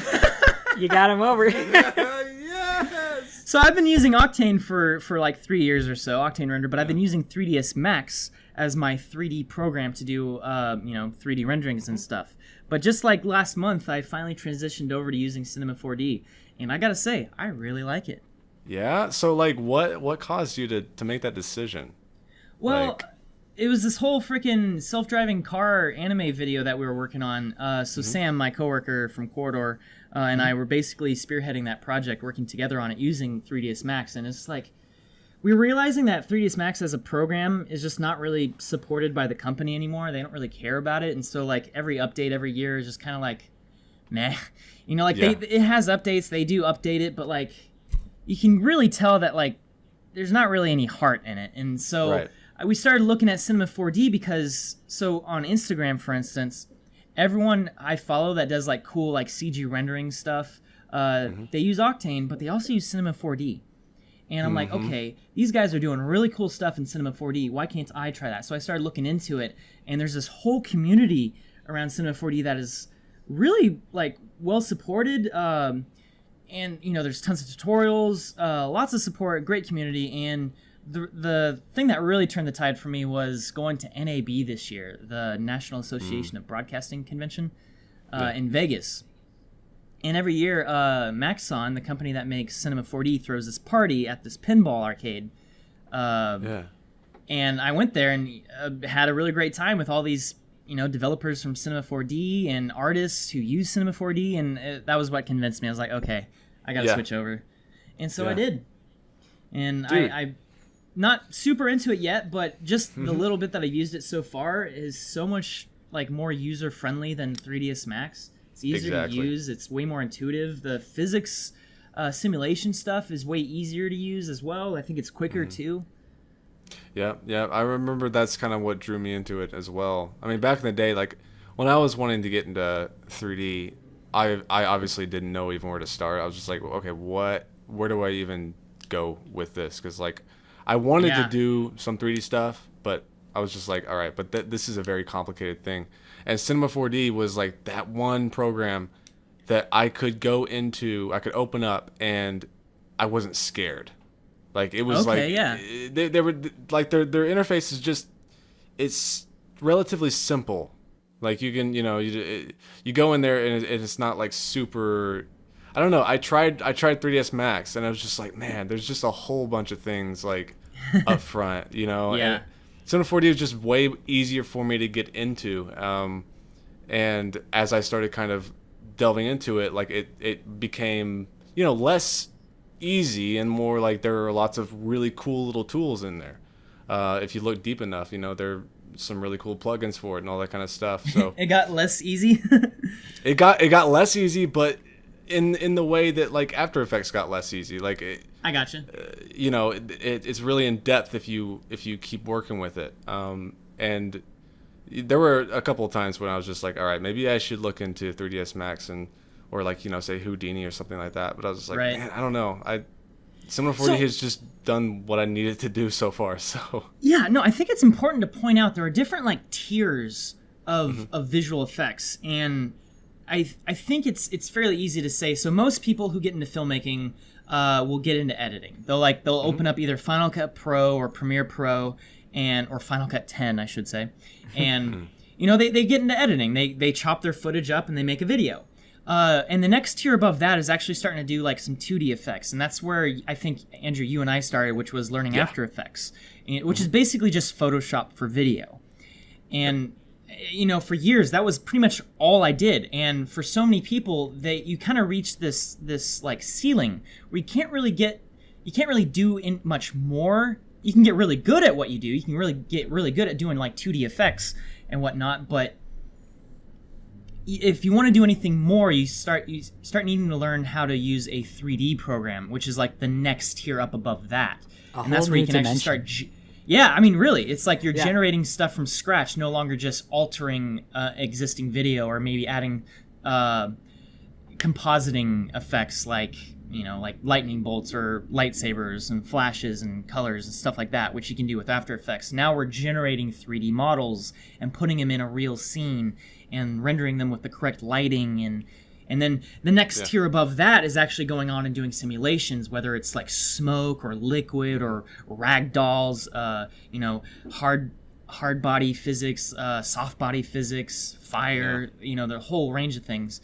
You got him over. Yes! So I've been using Octane for like 3 years or so, Octane render, but I've been using 3ds Max as my 3D program to do 3D renderings and stuff. But just like last month, I finally transitioned over to using Cinema 4D, and I gotta say, I really like it. Yeah? So like what caused you to make that decision? Well, it was this whole freaking self-driving car anime video that we were working on. So Sam, my coworker from Corridor, and I were basically spearheading that project, working together on it using 3ds Max. And it's like, we were realizing that 3ds Max as a program is just not really supported by the company anymore. They don't really care about it. And so like every update every year is just kind of like, meh. It has updates. They do update it, but like you can really tell that like there's not really any heart in it. And so we started looking at Cinema 4D because, so on Instagram, for instance, everyone I follow that does like cool like CG rendering stuff, they use Octane, but they also use Cinema 4D. And I'm like, okay, these guys are doing really cool stuff in Cinema 4D. Why can't I try that? So I started looking into it, and there's this whole community around Cinema 4D that is really like well supported. And there's tons of tutorials, lots of support, great community. And the thing that really turned the tide for me was going to NAB this year, the National Association of Broadcasting Convention in Vegas. And every year, Maxon, the company that makes Cinema 4D, throws this party at this pinball arcade. And I went there and had a really great time with all these, developers from Cinema 4D and artists who use Cinema 4D. And that was what convinced me. I was like, okay, I got to switch over. And so I did. And I not super into it yet, but just the little bit that I used it so far is so much like more user friendly than 3ds Max. It's easier to use. It's way more intuitive. The physics simulation stuff is way easier to use as well. I think it's quicker too. Yeah. I remember that's kind of what drew me into it as well. I mean, back in the day, like when I was wanting to get into 3D, I obviously didn't know even where to start. I was just like, okay, where do I even go with this? Because like I wanted to do some 3D stuff, but I was just like, all right, but this is a very complicated thing. And Cinema 4D was like that one program that I could go into, I could open up, and I wasn't scared. Like it was they were like their interface is just, it's relatively simple. Like you can you go in there and it's not like super. I don't know. I tried 3ds Max and I was just like, man, there's just a whole bunch of things like up front, And Cinema 4D was just way easier for me to get into. And as I started kind of delving into it, like it became, less easy and more like there are lots of really cool little tools in there. If you look deep enough, there are some really cool plugins for it and all that kind of stuff. So it got less easy. it got less easy, but in the way that like After Effects got less easy. Like I gotcha. It's really in depth if you keep working with it. And there were a couple of times when I was just like, all right, maybe I should look into 3ds Max or like say Houdini or something like that. But I was just like, man, I don't know. Cinema 4D has just done what I needed to do so far. So yeah, no, I think it's important to point out there are different like tiers of visual effects, and I think it's fairly easy to say. So most people who get into filmmaking will get into editing. They'll open up either Final Cut Pro or Premiere Pro or Final Cut 10, I should say, and they get into editing. They chop their footage up and they make a video. And the next tier above that is actually starting to do like some 2D effects, and that's where I think Andrew, you and I started, which was learning After Effects, which is basically just Photoshop for video. And for years that was pretty much all I did. And for so many people, you kind of reach this like ceiling where you can't really do much more. You can get really good at what you do. You can really get really good at doing like 2D effects, and whatnot. But if you want to do anything more, you start needing to learn how to use a 3D program, which is like the next tier up above that. And that's where you can actually start. Yeah, I mean, really, it's like you're generating stuff from scratch, no longer just altering existing video or maybe adding compositing effects like lightning bolts or lightsabers and flashes and colors and stuff like that, which you can do with After Effects. Now we're generating 3D models and putting them in a real scene and rendering them with the correct lighting, and then the next tier above that is actually going on and doing simulations, whether it's like smoke or liquid or ragdolls, hard body physics, soft body physics, fire, the whole range of things.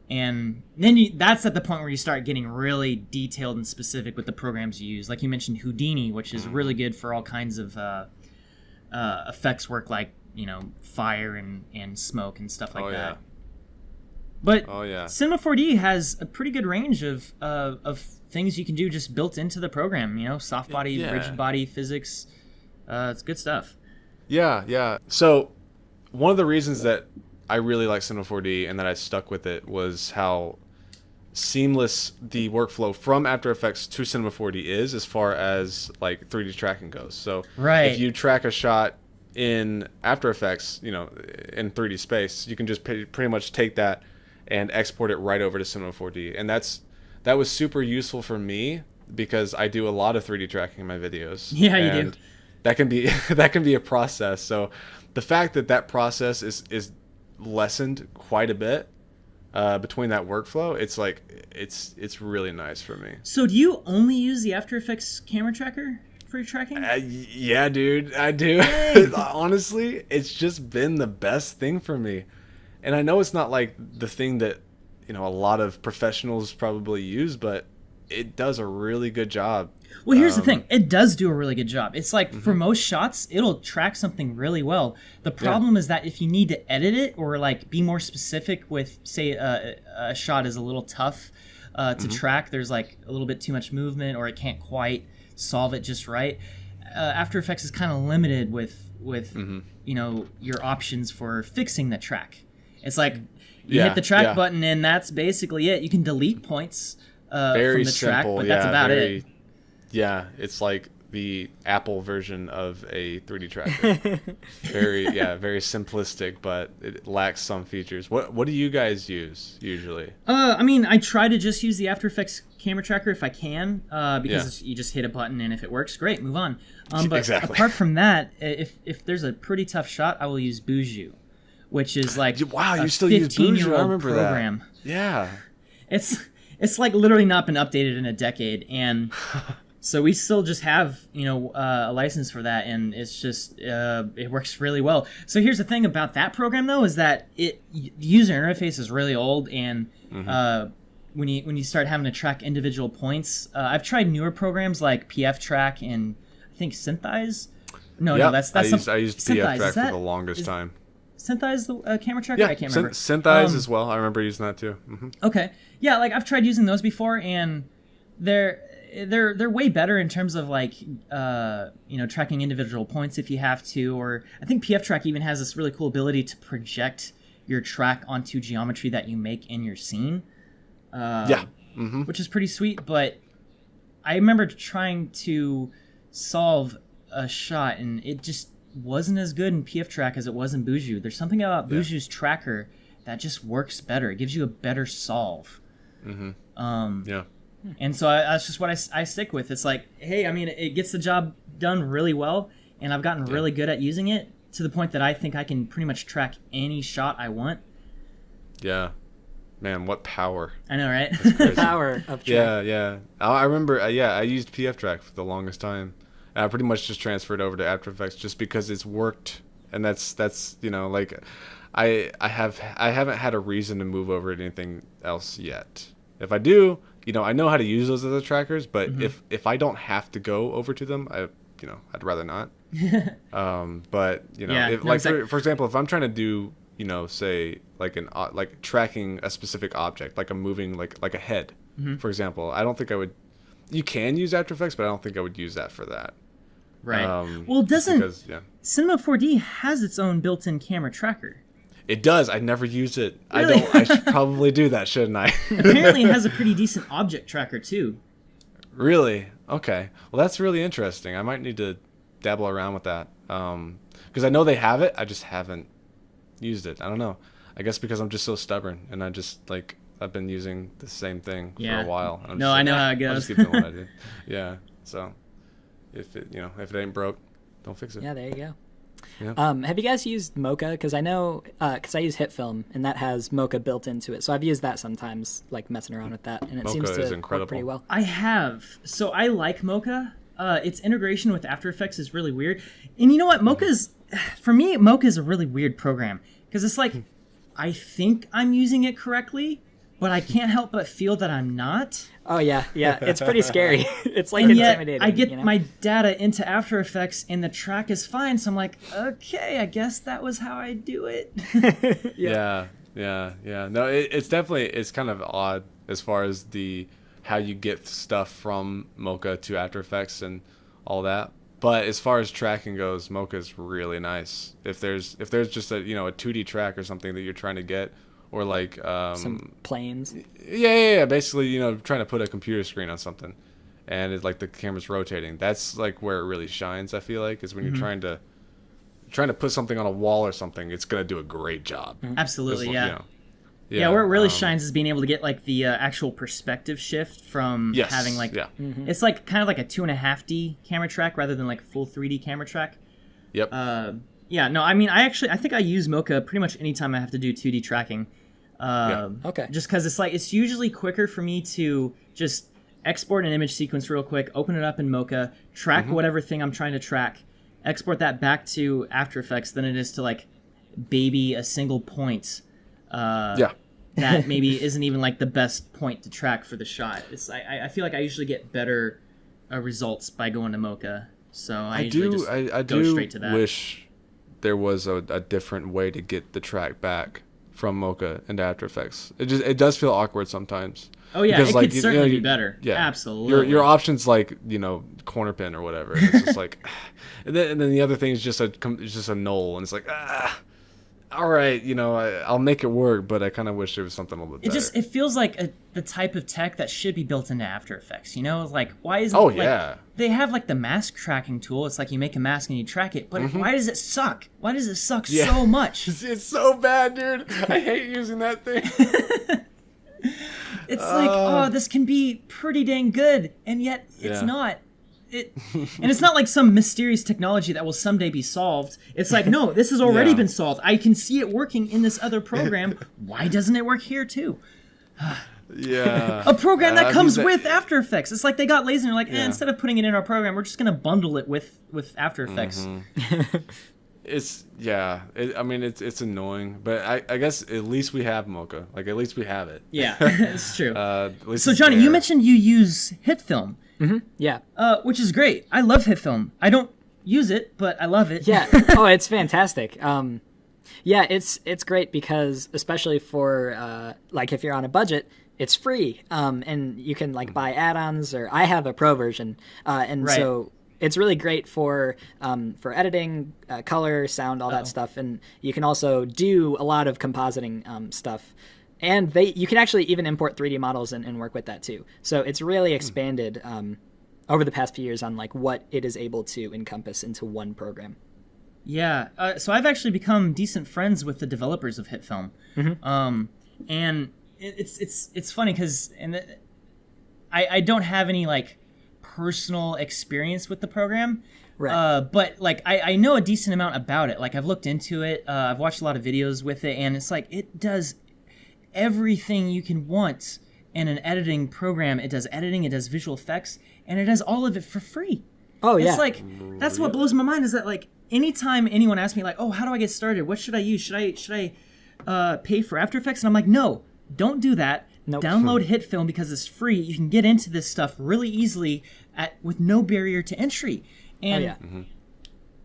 And then that's at the point where you start getting really detailed and specific with the programs you use. Like you mentioned Houdini, which is really good for all kinds of effects work, like fire and smoke and stuff like that. But Cinema 4D has a pretty good range of things you can do just built into the program. Soft body, rigid body physics. It's good stuff. Yeah. So one of the reasons that I really like Cinema 4D and that I stuck with it was how seamless the workflow from After Effects to Cinema 4D is as far as like 3D tracking goes. So if you track a shot in After Effects, in 3D space, you can just pretty much take that and export it right over to Cinema 4D. And that was super useful for me because I do a lot of 3D tracking in my videos. Yeah, you do. That can be a process. So the fact that process is lessened quite a bit between that workflow, it's really nice for me. So do you only use the After Effects camera tracker for your tracking? Yeah, dude, I do. Honestly, it's just been the best thing for me. And I know it's not like the thing that a lot of professionals probably use, but it does a really good job. Well, here's the thing. It does do a really good job. It's like for most shots, it'll track something really well. The problem is that if you need to edit it or like be more specific with, say, a shot is a little tough to track, there's like a little bit too much movement or it can't quite solve it just right. After Effects is kind of limited with your options for fixing the track. It's like you hit the track button and that's basically it. You can delete points from the track, but that's about it. Yeah, it's like the Apple version of a 3D tracker. Very simplistic, but it lacks some features. What do you guys use usually? I mean, I try to just use the After Effects camera tracker if I can, because you just hit a button and if it works, great, move on. But apart from that, if there's a pretty tough shot, I will use Buju, which is like you still use Buju? I remember program. That. Yeah, it's like literally not been updated in a decade, and so we still just have a license for that, and it's just it works really well. So here's the thing about that program though, is that the user interface is really old, and when you start having to track individual points, I've tried newer programs like PF Track and I think Synthize. No, that's I used PF Track for the longest time. Synthize the camera tracker? I can't remember. Synthize as well. I remember using that too. Okay, yeah, like I've tried using those before, and they're way better in terms of like tracking individual points if you have to, or I think PF Track even has this really cool ability to project your track onto geometry that you make in your scene. Which is pretty sweet. But I remember trying to solve a shot and it just wasn't as good in PF Track as it was in Buju. There's something about Buju's tracker that just works better. It gives you a better solve. And so that's just what I stick with. It's like, hey, I mean, it gets the job done really well, and I've gotten really good at using it to the point that I think I can pretty much track any shot I want. Yeah. Man, what power. I know, right? The power of track. Yeah. I remember, I used PF Track for the longest time. And I pretty much just transferred over to After Effects just because it's worked, and that's like I haven't had a reason to move over to anything else yet. If I do, I know how to use those other trackers, but if I don't have to go over to them, I'd rather not. But for example, if I'm trying to do, say like tracking a specific object, like a moving like a head, for example, I don't think I would. You can use After Effects, but I don't think I would use that for that. Right. Well, doesn't because, yeah. Cinema 4D has its own built-in camera tracker? It does. I never used it. Really? I should probably do that, shouldn't I? Apparently, it has a pretty decent object tracker too. Really? Okay. Well, that's really interesting. I might need to dabble around with that. Because I know they have it. I just haven't used it. I don't know. I guess because I'm just so stubborn, and I just like I've been using the same thing for a while. And I'm No, just I like, know how it I'll just goes. keep doing what I do. Yeah. So if it ain't broke, don't fix it. Yeah, there you go. Yeah. Have you guys used Mocha? Because I know, because I use HitFilm, and that has Mocha built into it. So I've used that sometimes, like messing around with that, and it Mocha seems to is work incredible. pretty well. I have. So I like Mocha. Its integration with After Effects is really weird. And you know what? For me, Mocha is a really weird program. Because it's like, I think I'm using it correctly, but I can't help but feel that I'm not. Oh, yeah. It's pretty scary. It's like And yet, intimidating. I get you know? my data into After Effects, and the track is fine. So I'm like, okay, I guess that was how I do it. Yeah. No, it's kind of odd as far as how you get stuff from Mocha to After Effects and all that. But as far as tracking goes, Mocha is really nice. If there's just a a 2D track or something that you're trying to get, or like some planes. Yeah. Basically, trying to put a computer screen on something, and it's like the camera's rotating. That's like where it really shines. I feel like is when you're trying to put something on a wall or something. It's gonna do a great job. Absolutely, yeah. Yeah, where it really shines is being able to get like the actual perspective shift from having like it's like kind of like a 2.5D camera track rather than like full 3D camera track. Yep. No, I mean I think I use Mocha pretty much anytime I have to do 2D tracking. Okay. Just because it's usually quicker for me to just export an image sequence real quick, open it up in Mocha, track whatever thing I'm trying to track, export that back to After Effects than it is to like baby a single point. That maybe isn't even like the best point to track for the shot. I feel like I usually get better results by going to Mocha. So I do straight to that. Wish there was a different way to get the track back from Mocha into After Effects. It does feel awkward sometimes. Oh yeah, because, it could certainly be better. Yeah, absolutely. Your options like corner pin or whatever. It's just like, and then the other thing is just a null, and it's like all right, I'll make it work, but I kind of wish there was something a little bit better. It feels like the type of tech that should be built into After Effects. Like why isn't they have like the mask tracking tool? It's like you make a mask and you track it, but why does it suck? Why does it suck so much? It's so bad, dude. I hate using that thing. It's like, this can be pretty dang good, and yet it's not. And it's not like some mysterious technology that will someday be solved. It's like, no, this has already been solved. I can see it working in this other program. Why doesn't it work here too? Yeah. A program that comes with After Effects. It's like they got lazy and they're like, instead of putting it in our program, we're just going to bundle it with After Effects. It's annoying, but I guess at least we have Mocha. Like at least we have it. Yeah, it's true. At least so it's Johnny, there. you mentioned you use HitFilm. Yeah. Which is great. I love HitFilm. I don't use it, but I love it. Yeah. Oh, it's fantastic. Yeah, it's great because especially for like if you're on a budget, it's free. And you can like buy add-ons, or I have a pro version, so it's really great for editing, color, sound, all that stuff, and you can also do a lot of compositing stuff. And you can actually even import 3D models and work with that too. So it's really expanded over the past few years on like what it is able to encompass into one program. Yeah. So I've actually become decent friends with the developers of HitFilm. And it's funny because I don't have any like personal experience with the program. Right. But like I know a decent amount about it. Like I've looked into it. I've watched a lot of videos with it, and it's like it does everything you can want in an editing program. It does editing, it does visual effects, and it does all of it for free. Oh yeah. It's like that's what blows my mind is that like anytime anyone asks me like, oh, how do I get started? What should I use? Should I pay for After Effects? And I'm like, no, don't do that. Nope. Download HitFilm because it's free. You can get into this stuff really easily with no barrier to entry. And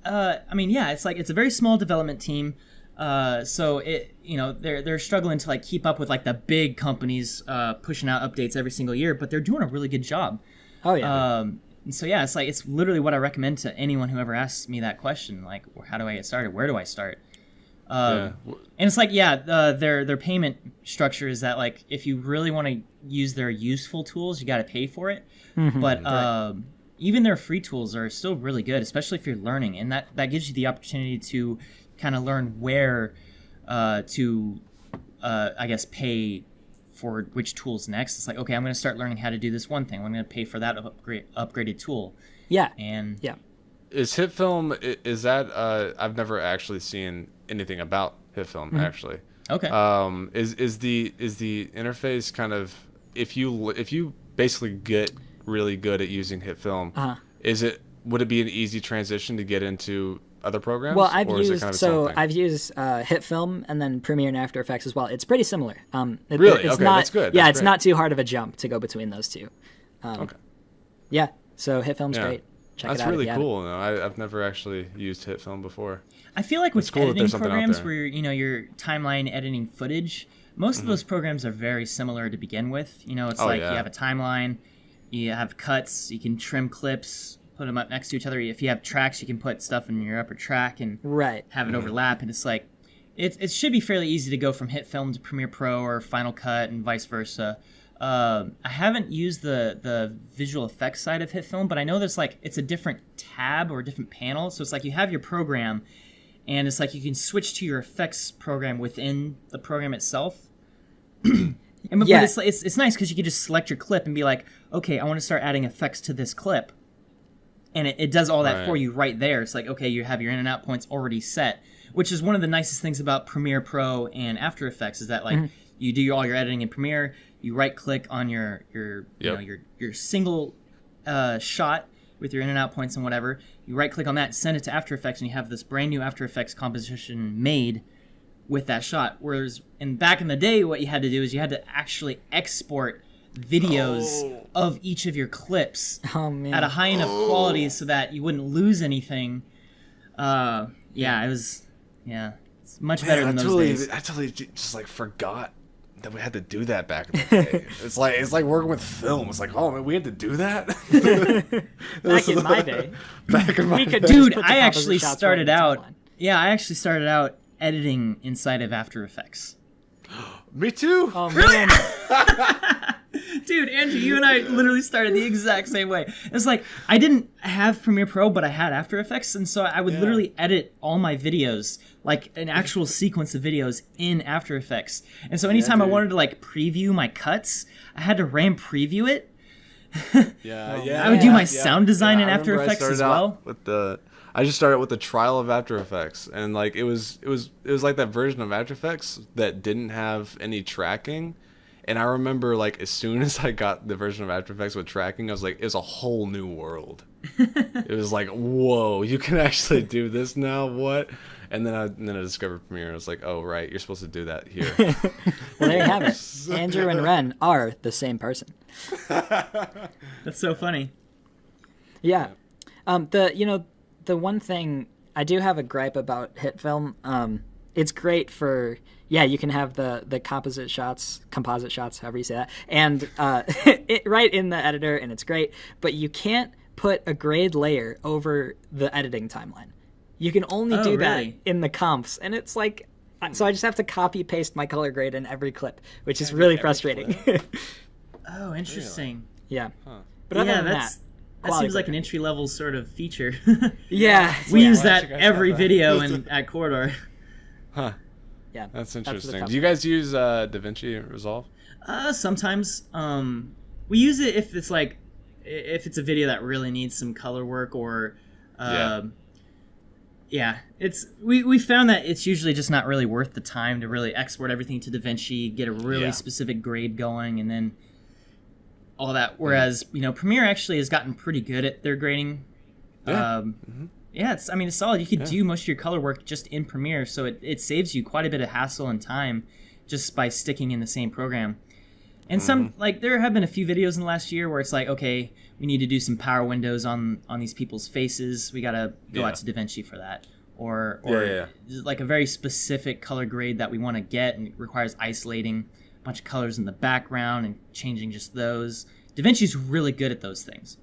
it's like it's a very small development team. So they're struggling to like keep up with like the big companies pushing out updates every single year, but they're doing a really good job. Oh yeah. And so yeah, it's literally what I recommend to anyone who ever asks me that question, like, how do I get started? Where do I start? And it's like, their payment structure is that, like, if you really want to use their useful tools, you got to pay for it. But even their free tools are still really good, especially if you're learning, and that gives you the opportunity to kind of learn where to I guess pay for which tools next. It's like, okay, I'm going to start learning how to do this one thing. I'm going to pay for that upgraded tool. Yeah. And yeah. Is HitFilm, is that I've never actually seen anything about HitFilm actually. Okay. Is the interface kind of, if you basically get really good at using HitFilm, would it be an easy transition to get into other programs? Well, I've used HitFilm and then Premiere and After Effects as well. It's pretty similar. Really? It's okay, not, that's good. Yeah, that's it's not too hard of a jump to go between those two. Okay. Yeah, so HitFilm's great. Check That's it out. really cool. No, I've never actually used HitFilm before. I feel like with cool editing programs where you're timeline editing footage, most of those programs are very similar to begin with. You know, it's you have a timeline, you have cuts, you can trim clips, put them up next to each other. If you have tracks, you can put stuff in your upper track and have it overlap. And it's like, it should be fairly easy to go from HitFilm to Premiere Pro or Final Cut and vice versa. I haven't used the visual effects side of HitFilm, but I know there's it's a different tab or a different panel. So it's like you have your program, and it's like you can switch to your effects program within the program itself. But it's nice because you can just select your clip and be like, okay, I want to start adding effects to this clip. And it does all that for you right there. It's like, okay, you have your in and out points already set, which is one of the nicest things about Premiere Pro and After Effects is that you do all your editing in Premiere, you right click on your single shot with your in and out points and whatever. You right click on that, send it to After Effects, and you have this brand new After Effects composition made with that shot. Whereas back in the day, what you had to do is you had to actually export videos of each of your clips at a high enough quality so that you wouldn't lose anything. It's much better than those days. I totally just forgot that we had to do that back in the day. it's like working with film. It's like, oh man, we had to do that. Back in my day. Dude, I actually started out. Yeah, I actually started out editing inside of After Effects. Me too. Oh man. Dude, Andrew, you and I literally started the exact same way. It's like, I didn't have Premiere Pro, but I had After Effects, and so I would literally edit all my videos, like an actual sequence of videos in After Effects. And so anytime I wanted to preview my cuts, I had to RAM preview it. I would do my sound design in After Effects as well. I just started with the trial of After Effects, and it was like that version of After Effects that didn't have any tracking. And I remember, as soon as I got the version of After Effects with tracking, I was like, it's a whole new world. It was like, whoa, you can actually do this now? What? And then I discovered Premiere, and I was like, oh, right, you're supposed to do that here. Well, there you have it. Andrew and Wren are the same person. That's so funny. Yeah. The one thing, I do have a gripe about HitFilm. It's great for... Yeah, you can have the composite shots, however you say that, and right in the editor, and it's great. But you can't put a grade layer over the editing timeline. You can only do that in the comps, and it's like, so I just have to copy paste my color grade in every clip, which is really frustrating. Oh, interesting. Yeah, but other than that seems like an entry level sort of feature. We use that every video at Corridor. Huh. Yeah, that's interesting. Do you guys use DaVinci Resolve? Sometimes. We use it if it's if it's a video that really needs some color work or. It's we found that it's usually just not really worth the time to really export everything to DaVinci, get a really specific grade going, and then all that. Whereas Premiere actually has gotten pretty good at their grading. It's solid. You could do most of your color work just in Premiere, so it saves you quite a bit of hassle and time just by sticking in the same program. And some there have been a few videos in the last year where it's like, okay, we need to do some power windows on these people's faces. We got to go out to DaVinci for that. Or like a very specific color grade that we want to get, and it requires isolating a bunch of colors in the background and changing just those. DaVinci's really good at those things.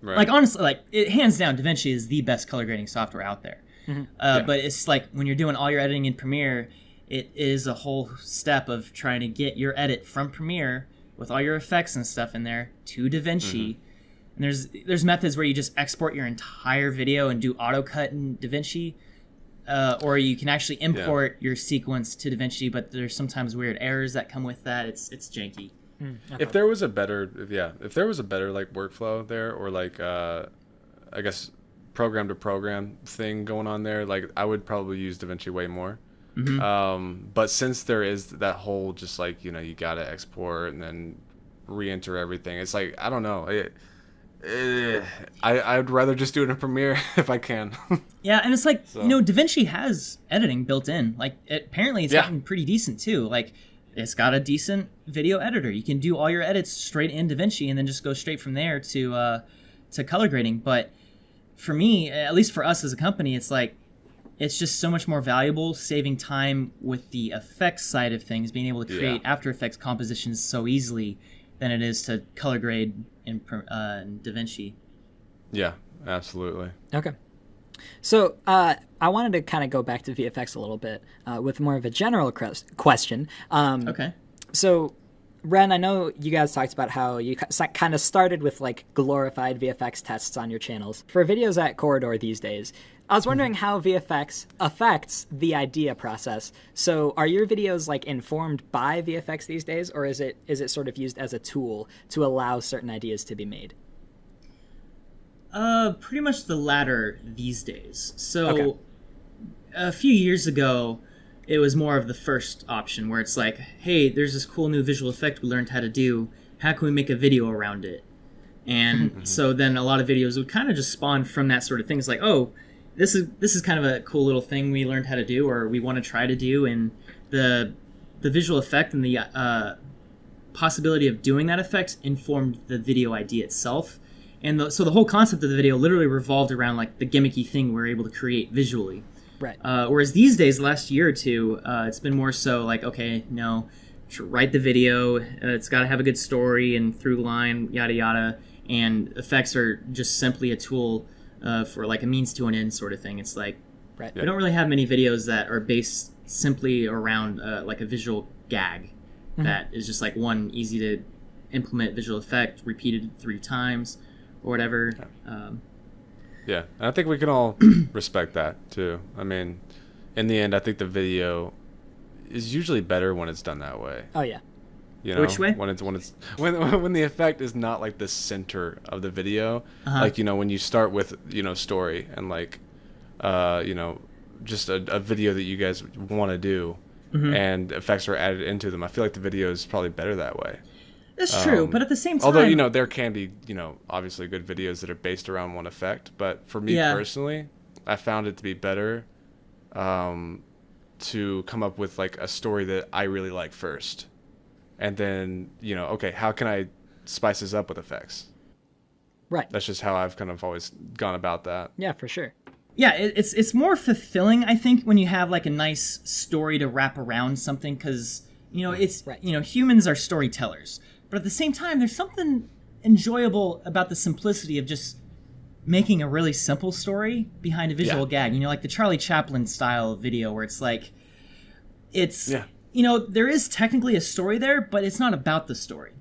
Right. Like honestly, like hands down, DaVinci is the best color grading software out there. But it's like when you're doing all your editing in Premiere, it is a whole step of trying to get your edit from Premiere with all your effects and stuff in there to DaVinci. And there's methods where you just export your entire video and do auto cut in DaVinci, or you can actually import your sequence to DaVinci. But there's sometimes weird errors that come with that. It's janky. Okay. If there was a better like workflow there, or like I guess program to program thing going on there, like I would probably use DaVinci way more. But since there is that whole just like, you know, you gotta export and then re-enter everything, it's like, I don't know, I'd rather just do it in Premiere if I can. Yeah, and it's like, you know, DaVinci has editing built in. Like, apparently it's gotten pretty decent too. Like, it's got a decent video editor. You can do all your edits straight in DaVinci and then just go straight from there to color grading. But for me, at least for us as a company, it's like, it's just so much more valuable, saving time with the effects side of things, being able to create After Effects compositions so easily than it is to color grade in DaVinci. Yeah, absolutely. Okay. So I wanted to kind of go back to VFX a little bit with more of a general question. Okay. So, Wren, I know you guys talked about how you kind of started with like glorified VFX tests on your channels. For videos at Corridor these days, I was wondering how VFX affects the idea process. So are your videos like informed by VFX these days, or is it sort of used as a tool to allow certain ideas to be made? Pretty much the latter these days. So a few years ago, it was more of the first option where it's like, hey, there's this cool new visual effect we learned how to do. How can we make a video around it? And so then a lot of videos would kind of just spawn from that sort of thing. It's like, oh, this is kind of a cool little thing we learned how to do, or we want to try to do, and the visual effect and the possibility of doing that effect informed the video idea itself. And so the whole concept of the video literally revolved around like the gimmicky thing we're able to create visually. Right. Whereas these days, the last year or two, it's been more so like, okay, no, write the video. It's got to have a good story and through line, yada yada. And effects are just simply a tool for like a means to an end sort of thing. It's like we don't really have many videos that are based simply around like a visual gag that is just like one easy to implement visual effect repeated 3 times or whatever. Yeah, and I think we can all respect that too. I mean, in the end, I think the video is usually better when it's done that way. Oh yeah. You know, which way? When the effect is not like the center of the video, like, you know, when you start with, you know, story and like, you know, just a video that you guys want to do, and effects are added into them. I feel like the video is probably better that way. That's true, but at the same time, although, you know, there can be, you know, obviously good videos that are based around one effect, but for me personally, I found it to be better to come up with like a story that I really like first, and then, you know, okay, how can I spice this up with effects? Right. That's just how I've kind of always gone about that. Yeah, for sure. Yeah, it's more fulfilling, I think, when you have like a nice story to wrap around something, because, you know, it's you know, humans are storytellers. But at the same time, there's something enjoyable about the simplicity of just making a really simple story behind a visual gag. You know, like the Charlie Chaplin style video where it's like, it's, you know, there is technically a story there, but it's not about the story.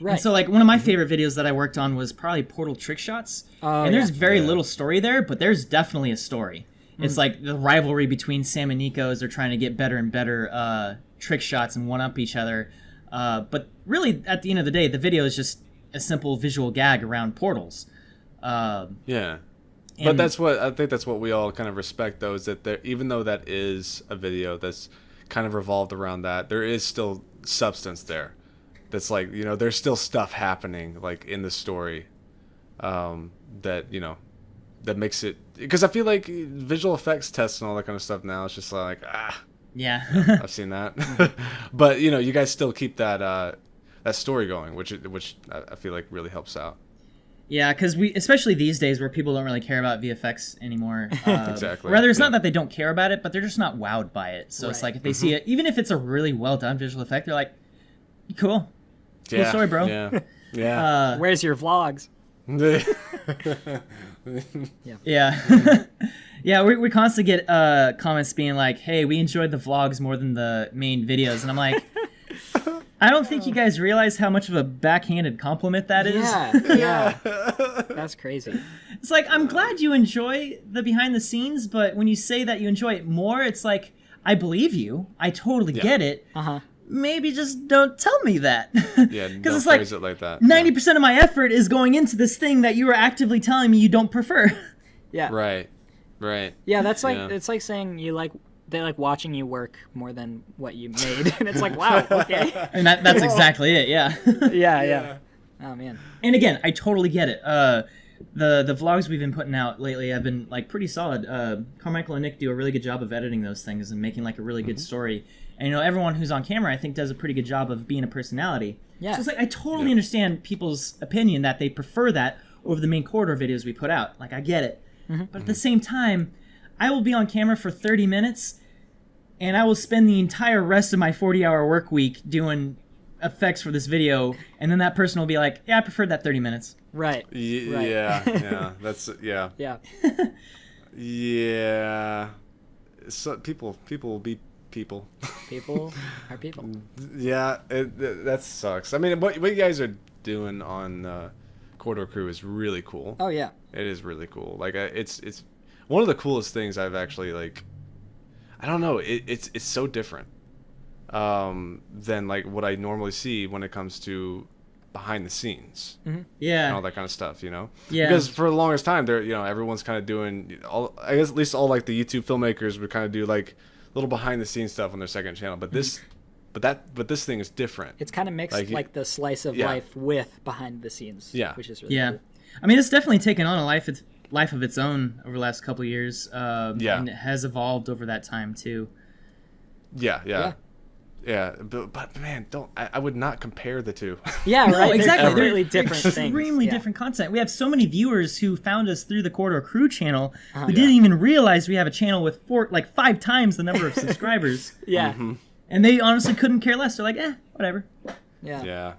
Right. And so like one of my favorite videos that I worked on was probably Portal Trick Shots. And there's very little story there, but there's definitely a story. It's like the rivalry between Sam and Nico as they're trying to get better and better trick shots and one-up each other. But really, at the end of the day, the video is just a simple visual gag around portals. But that's what I think. That's what we all kind of respect, though, is that there, even though that is a video that's kind of revolved around that, there is still substance there. That's like, you know, there's still stuff happening like in the story, that, you know, that makes it, because I feel like visual effects tests and all that kind of stuff now, it's just like yeah, I've seen that. But, you know, you guys still keep that that story going, which I feel like really helps out. Yeah, because especially these days where people don't really care about VFX anymore. Exactly. Rather, it's not that they don't care about it, but they're just not wowed by it. So it's like if they see it, even if it's a really well done visual effect, they're like, cool story, bro. Yeah. Where's your vlogs? Yeah. Yeah, we constantly get comments being like, hey, we enjoyed the vlogs more than the main videos. And I'm like, I don't think you guys realize how much of a backhanded compliment that is. Yeah. That's crazy. It's like, I'm glad you enjoy the behind the scenes, but when you say that you enjoy it more, it's like, I believe you. I totally get it. Uh-huh. Maybe just don't tell me that. Yeah, don't it's like phrase it like that. 90% of my effort is going into this thing that you are actively telling me you don't prefer. Yeah. Right. Yeah, that's like it's like saying they like watching you work more than what you made, and it's like, wow, okay. And that's exactly it. Yeah. Yeah. Oh man. And again, I totally get it. The vlogs we've been putting out lately have been like pretty solid. Carmichael and Nick do a really good job of editing those things and making like a really good story. And everyone who's on camera, I think, does a pretty good job of being a personality. Yeah. So it's like I totally understand people's opinion that they prefer that over the main corridor videos we put out. Like I get it. But at the same time, I will be on camera for 30 minutes, and I will spend the entire rest of my 40-hour work week doing effects for this video, and then that person will be like, yeah, I preferred that 30 minutes. Right. Right. Yeah. That's Yeah. Yeah. So people will be people. People are people. Yeah, that sucks. I mean, what you guys are doing on Corridor Crew is really cool. Oh yeah. It is really cool. Like it's one of the coolest things I've actually like. I don't know. It's so different than like what I normally see when it comes to behind the scenes. Yeah. And all that kind of stuff, Yeah. Because for the longest time, there, everyone's kind of doing all. I guess at least all like the YouTube filmmakers would kind of do like little behind the scenes stuff on their second channel. But this, but this thing is different. It's kind of mixed like the slice of life with behind the scenes. Yeah. Which is really cool. I mean, it's definitely taken on a life of its own over the last couple of years. And it has evolved over that time too. Yeah. But man, I would not compare the two. Yeah, right. Exactly. They're really different things. Extremely different content. We have so many viewers who found us through the Corridor Crew channel who didn't even realize we have a channel with 5 times the number of subscribers. Yeah. And they honestly couldn't care less. They're like, whatever. Yeah.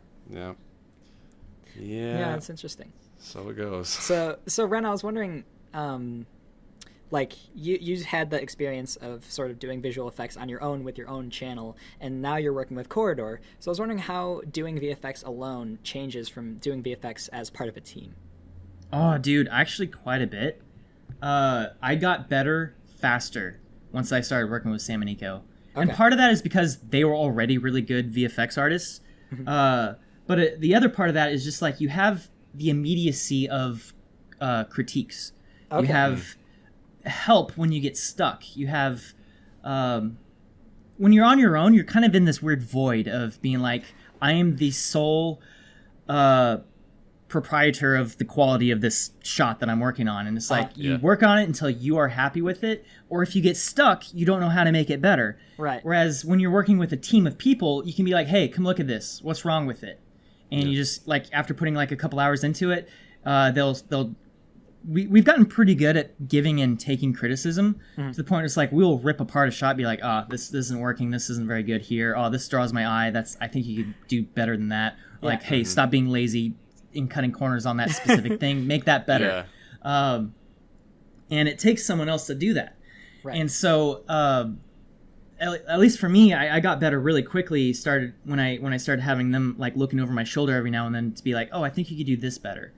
Yeah, that's interesting. So it goes. So Wren, I was wondering, like you had the experience of sort of doing visual effects on your own with your own channel, and now you're working with Corridor. So I was wondering how doing VFX alone changes from doing VFX as part of a team. Oh, dude, actually quite a bit. I got better faster once I started working with Sam and Nico. And part of that is because they were already really good VFX artists. But the other part of that is just like you have the immediacy of critiques. You have help when you get stuck. You have when you're on your own, you're kind of in this weird void of being like, I am the sole proprietor of the quality of this shot that I'm working on. And it's like you work on it until you are happy with it, or if you get stuck, you don't know how to make it better. Right. Whereas when you're working with a team of people, you can be like, hey, come look at this. What's wrong with it? And you just like after putting like a couple hours into it, we've gotten pretty good at giving and taking criticism to the point it's like we'll rip apart a shot, be like, this isn't working, this isn't very good here. Oh, this draws my eye. I think you could do better than that. Or like, hey, stop being lazy in cutting corners on that specific thing. Make that better. And it takes someone else to do that. Right. And so at least for me, I got better really quickly. Started when I started having them like looking over my shoulder every now and then to be like, oh, I think you could do this better.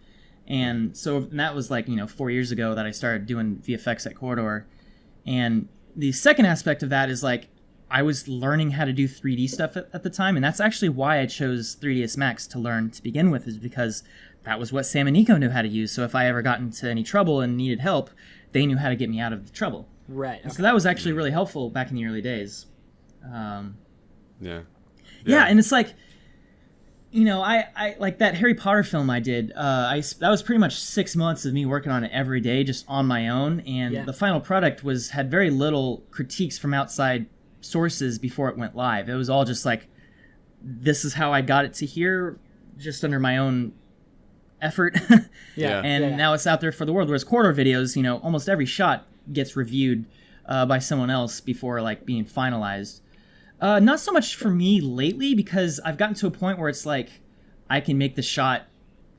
And so that was like 4 years ago that I started doing VFX at Corridor. And the second aspect of that is like I was learning how to do 3D stuff at the time, and that's actually why I chose 3ds Max to learn to begin with, is because that was what Sam and Nico knew how to use. So if I ever got into any trouble and needed help, they knew how to get me out of the trouble. Right. Okay. So that was actually really helpful back in the early days. Yeah, and it's like, I like that Harry Potter film I did. That was pretty much 6 months of me working on it every day, just on my own. And the final product had very little critiques from outside sources before it went live. It was all just like, this is how I got it to here, just under my own effort. And now it's out there for the world. Whereas Corridor videos, almost every shot gets reviewed by someone else before like being finalized. Not so much for me lately, because I've gotten to a point where it's like I can make the shot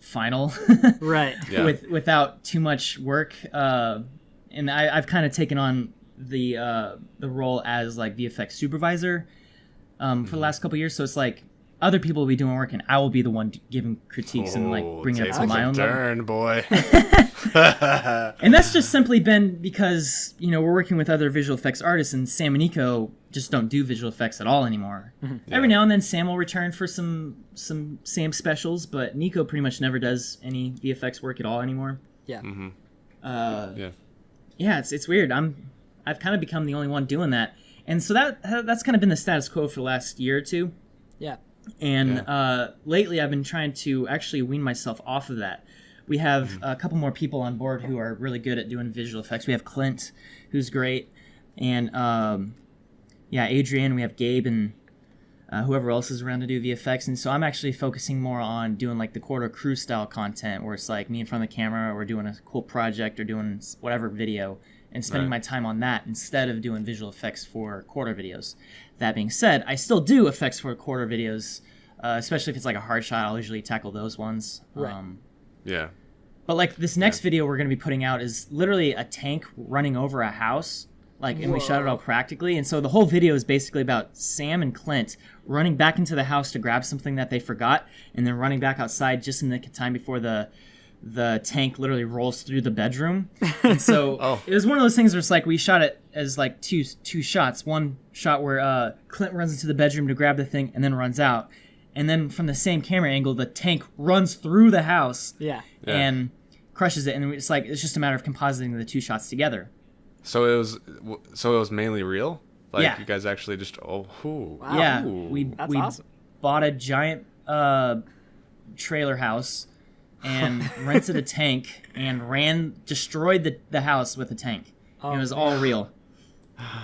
final, Right. Yeah. without too much work. And I've kind of taken on the role as like VFX supervisor for the last couple of years. So it's like other people will be doing work, and I will be the one giving critiques and like bringing it up to my own level. turn, boy. And that's just simply been because, you know, we're working with other visual effects artists, and Sam and Nico just don't do visual effects at all anymore. Every now and then Sam will return for some Sam specials, but Nico pretty much never does any VFX work at all anymore. Yeah. Yeah, it's weird. I've kind of become the only one doing that. And so that's kind of been the status quo for the last year or two. Yeah. And lately I've been trying to actually wean myself off of that. We have a couple more people on board who are really good at doing visual effects. We have Clint, who's great, and Adrian. We have Gabe and whoever else is around to do VFX. And so I'm actually focusing more on doing like the quarter crew style content, where it's like me in front of the camera, or doing a cool project, or doing whatever video, and spending my time on that instead of doing visual effects for quarter videos. That being said, I still do effects for quarter videos, especially if it's like a hard shot. I'll usually tackle those ones. Right. Yeah. But like this next video we're going to be putting out is literally a tank running over a house, and we shot it all practically. And so the whole video is basically about Sam and Clint running back into the house to grab something that they forgot, and then running back outside just in the time before the tank literally rolls through the bedroom. And so it was one of those things where it's like we shot it as like two shots. One shot where Clint runs into the bedroom to grab the thing and then runs out. And then from the same camera angle, the tank runs through the house and crushes it. And it's just a matter of compositing the two shots together. So it was mainly real? Like Yeah. you guys actually just Wow. Yeah, Ooh. That's we awesome. bought a giant trailer house and rented a tank and destroyed the house with a tank. It was all real.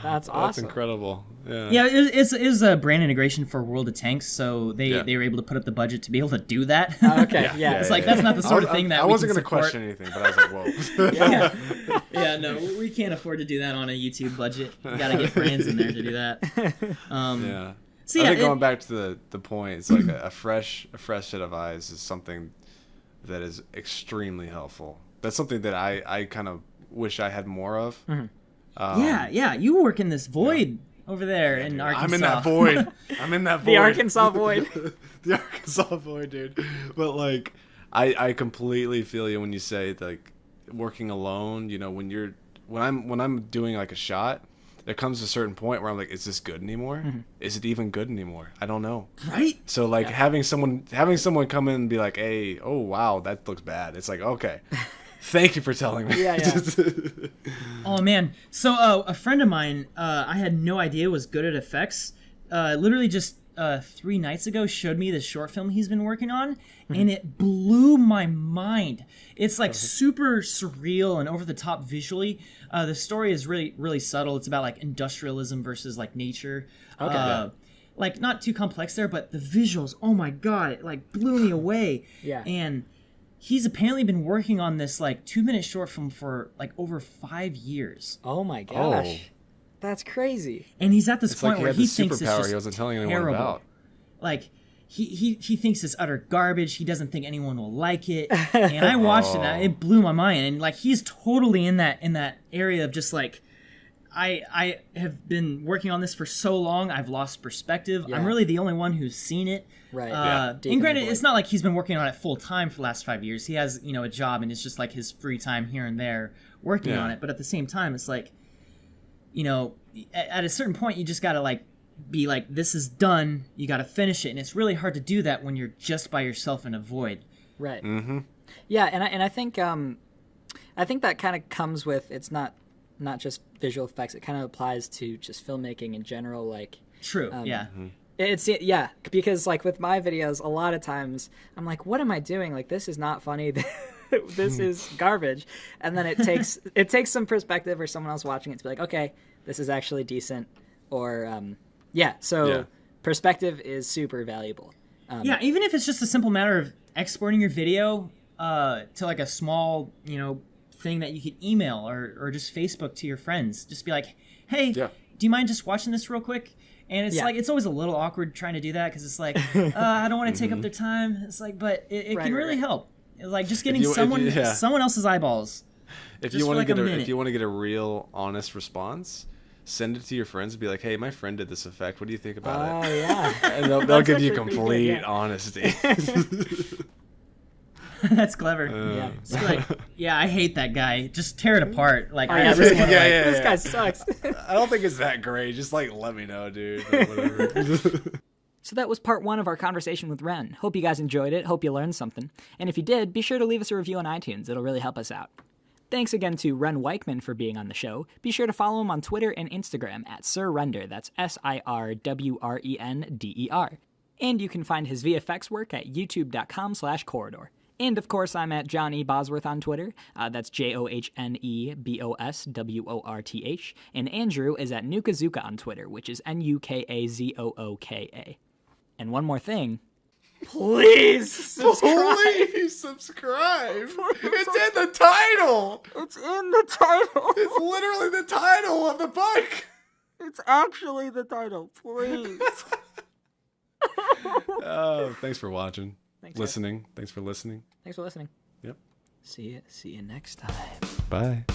That's That's awesome. incredible. Yeah. Yeah, it is a brand integration for World of Tanks, so they were able to put up the budget to be able to do that. Okay, yeah. It's like that's not the sort of thing that I we wasn't can going to support. question anything, but I was like, whoa. Yeah, no, we can't afford to do that on a YouTube budget. You gotta get brands in there to do that. Yeah. So I yeah, think going back to the point, it's like a fresh set of eyes is something that is extremely helpful. That's something that I kind of wish I had more of. yeah, you work in this void over there in Arkansas. I'm in that void. I'm in that void. The Arkansas void. The Arkansas void, dude. But like, I completely feel you when you say like working alone. You know, when I'm doing like a shot, there comes a certain point where I'm like, is this good anymore? Is it even good anymore? I don't know. Right? So like having someone come in and be like, hey, oh wow, that looks bad. It's like, okay. Thank you for telling me. Yeah. Oh man, so a friend of mine, I had no idea was good at effects. Literally just 3 nights ago, showed me the short film he's been working on, and it blew my mind. It's like super surreal and over the top visually. The story is really, really subtle. It's about like industrialism versus like nature. Okay. Like not too complex there, but the visuals, oh my god, it like blew me away. Yeah. And he's apparently been working on this like 2-minute short film for like over 5 years. Oh my gosh. Oh. That's crazy. And he's at this It's point like he where had he the thinks it's superpower just he wasn't telling anyone terrible. about. Like he thinks it's utter garbage. He doesn't think anyone will like it. And I watched it and it blew my mind. And like he's totally in that area of just like I have been working on this for so long, I've lost perspective. Yeah. I'm really the only one who's seen it. Right. Deep And in the granted, void. it's not like he's been working on it full time for the last 5 years. He has, a job, and it's just like his free time here and there working Yeah. on it. But at the same time, it's like, at a certain point, you just gotta like be like, this is done. You gotta finish it, and it's really hard to do that when you're just by yourself in a void. Right. Mm-hmm. Yeah, and I think that kind of comes with, it's not just visual effects. It kind of applies to just filmmaking in general. Like True. Yeah. it's because like with my videos, a lot of times I'm like, what am I doing? Like this is not funny. This is garbage. And then it takes some perspective or someone else watching it to be like, okay, this is actually decent. Or perspective is super valuable. Yeah, even if it's just a simple matter of exporting your video to like a small, thing that you could email or just Facebook to your friends. Just be like, hey, do you mind just watching this real quick? And it's like, it's always a little awkward trying to do that because it's like, I don't want to take up their time. It's like, but it can really help. Like just getting If you- someone else's eyeballs. If Just you for want like to a get minute. if you want to get a real honest response, send it to your friends and be like, "Hey, my friend did this effect. What do you think about it?" yeah. And they'll That's give you actually pretty good, complete yeah. honesty. That's clever. Yeah. Just be like, yeah, I hate that guy. Just tear it apart. Like, I yeah, just wanna, yeah, like- yeah. This guy sucks. I don't think it's that great. Just like let me know, dude. Or whatever. So that was part 1 of our conversation with Wren. Hope you guys enjoyed it. Hope you learned something. And if you did, be sure to leave us a review on iTunes. It'll really help us out. Thanks again to Wren Weichman for being on the show. Be sure to follow him on Twitter and Instagram at SirRender. That's SirWrender. And you can find his VFX work at youtube.com/corridor. And of course, I'm at Johny Bosworth on Twitter. That's JohnnyBosworth. And Andrew is at Nukazuka on Twitter, which is Nukazooka. And one more thing. Please subscribe. Please subscribe. It's in the title. It's in the title. It's literally the title of the book. It's actually the title. Please. Oh, thanks for watching. Thanks, listening. Thanks for listening. Thanks for listening. Yep. See you next time. Bye.